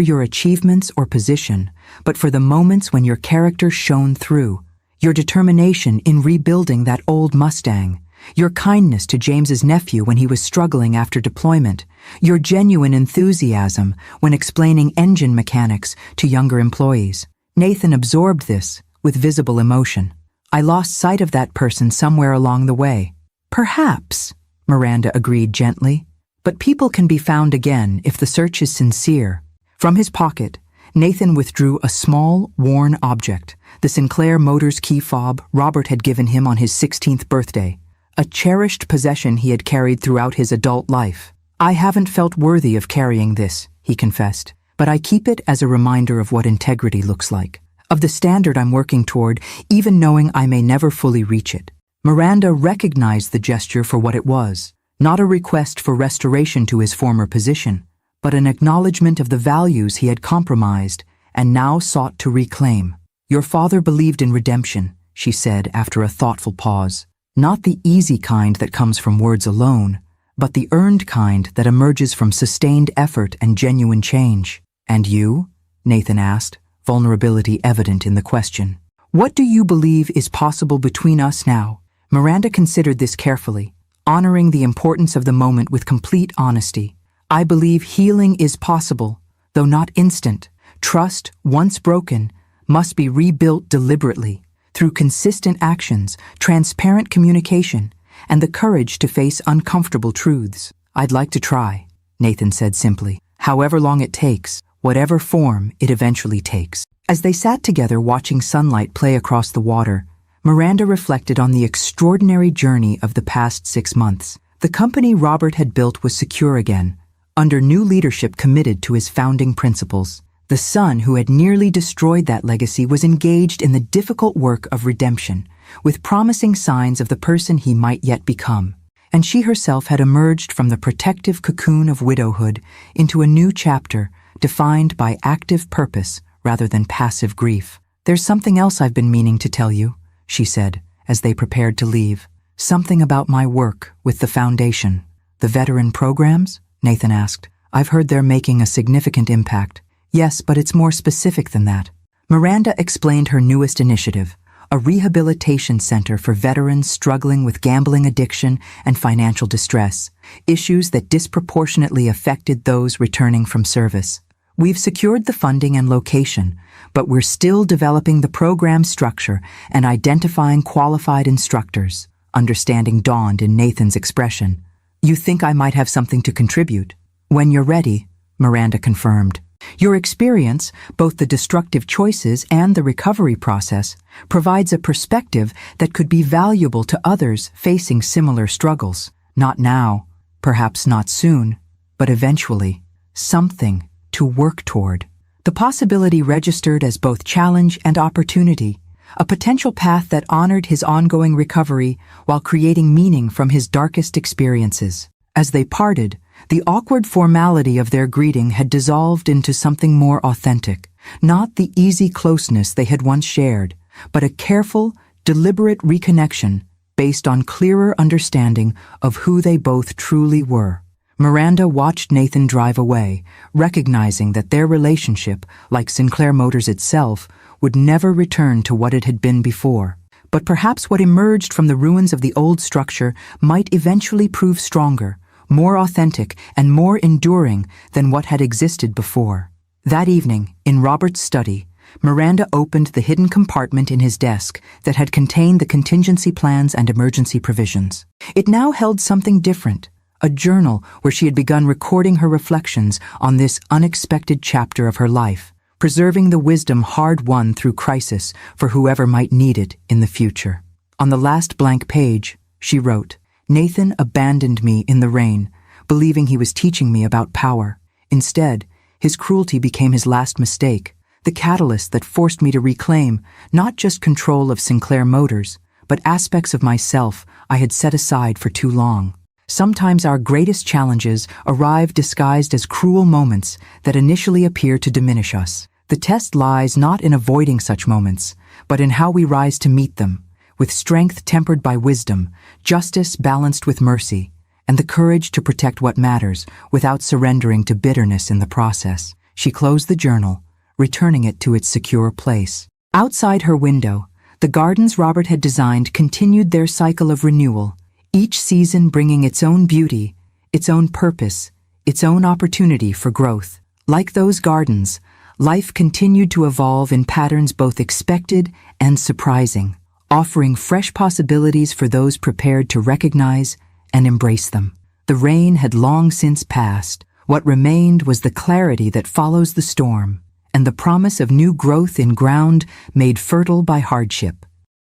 your achievements or position, but for the moments when your character shone through. Your determination in rebuilding that old Mustang. Your kindness to James's nephew when he was struggling after deployment. Your genuine enthusiasm when explaining engine mechanics to younger employees." Nathan absorbed this with visible emotion. "I lost sight of that person somewhere along the way." "Perhaps," Miranda agreed gently. "But people can be found again if the search is sincere." From his pocket, Nathan withdrew a small, worn object, the Sinclair Motors key fob Robert had given him on his 16th birthday, a cherished possession he had carried throughout his adult life. "I haven't felt worthy of carrying this," he confessed, "but I keep it as a reminder of what integrity looks like, of the standard I'm working toward, even knowing I may never fully reach it." Miranda recognized the gesture for what it was, not a request for restoration to his former position, but an acknowledgement of the values he had compromised and now sought to reclaim. "Your father believed in redemption," she said after a thoughtful pause. "Not the easy kind that comes from words alone, but the earned kind that emerges from sustained effort and genuine change." "And you?" Nathan asked, vulnerability evident in the question. "What do you believe is possible between us now?" Miranda considered this carefully, honoring the importance of the moment with complete honesty. "I believe healing is possible, though not instant. Trust, once broken, must be rebuilt deliberately, through consistent actions, transparent communication, and the courage to face uncomfortable truths." "I'd like to try," Nathan said simply. "However long it takes, whatever form it eventually takes." As they sat together watching sunlight play across the water, Miranda reflected on the extraordinary journey of the past 6 months. The company Robert had built was secure again, under new leadership committed to his founding principles. The son who had nearly destroyed that legacy was engaged in the difficult work of redemption, with promising signs of the person he might yet become. And she herself had emerged from the protective cocoon of widowhood into a new chapter defined by active purpose rather than passive grief. "There's something else I've been meaning to tell you," she said, as they prepared to leave. "Something about my work with the foundation." "The veteran programs?" Nathan asked. "I've heard they're making a significant impact." "Yes, but it's more specific than that." Miranda explained her newest initiative, a rehabilitation center for veterans struggling with gambling addiction and financial distress, issues that disproportionately affected those returning from service. "We've secured the funding and location, but we're still developing the program structure and identifying qualified instructors." Understanding dawned in Nathan's expression. "You think I might have something to contribute?" "When you're ready," Miranda confirmed. "Your experience, both the destructive choices and the recovery process, provides a perspective that could be valuable to others facing similar struggles. Not now, perhaps not soon, but eventually. Something to work toward." The possibility registered as both challenge and opportunity, a potential path that honored his ongoing recovery while creating meaning from his darkest experiences. As they parted, the awkward formality of their greeting had dissolved into something more authentic, not the easy closeness they had once shared, but a careful, deliberate reconnection based on clearer understanding of who they both truly were. Miranda watched Nathan drive away, recognizing that their relationship, like Sinclair Motors itself, would never return to what it had been before. But perhaps what emerged from the ruins of the old structure might eventually prove stronger, more authentic, and more enduring than what had existed before. That evening, in Robert's study, Miranda opened the hidden compartment in his desk that had contained the contingency plans and emergency provisions. It now held something different, a journal where she had begun recording her reflections on this unexpected chapter of her life, preserving the wisdom hard-won through crisis for whoever might need it in the future. On the last blank page, she wrote, "Nathan abandoned me in the rain, believing he was teaching me about power. Instead, his cruelty became his last mistake, the catalyst that forced me to reclaim not just control of Sinclair Motors, but aspects of myself I had set aside for too long." Sometimes our greatest challenges arrive disguised as cruel moments that initially appear to diminish us. The test lies not in avoiding such moments, but in how we rise to meet them, with strength tempered by wisdom, justice balanced with mercy, and the courage to protect what matters without surrendering to bitterness in the process. She closed the journal, returning it to its secure place. Outside her window, the gardens Robert had designed continued their cycle of renewal, each season bringing its own beauty, its own purpose, its own opportunity for growth. Like those gardens, life continued to evolve in patterns both expected and surprising, offering fresh possibilities for those prepared to recognize and embrace them. The rain had long since passed. What remained was the clarity that follows the storm, and the promise of new growth in ground made fertile by hardship.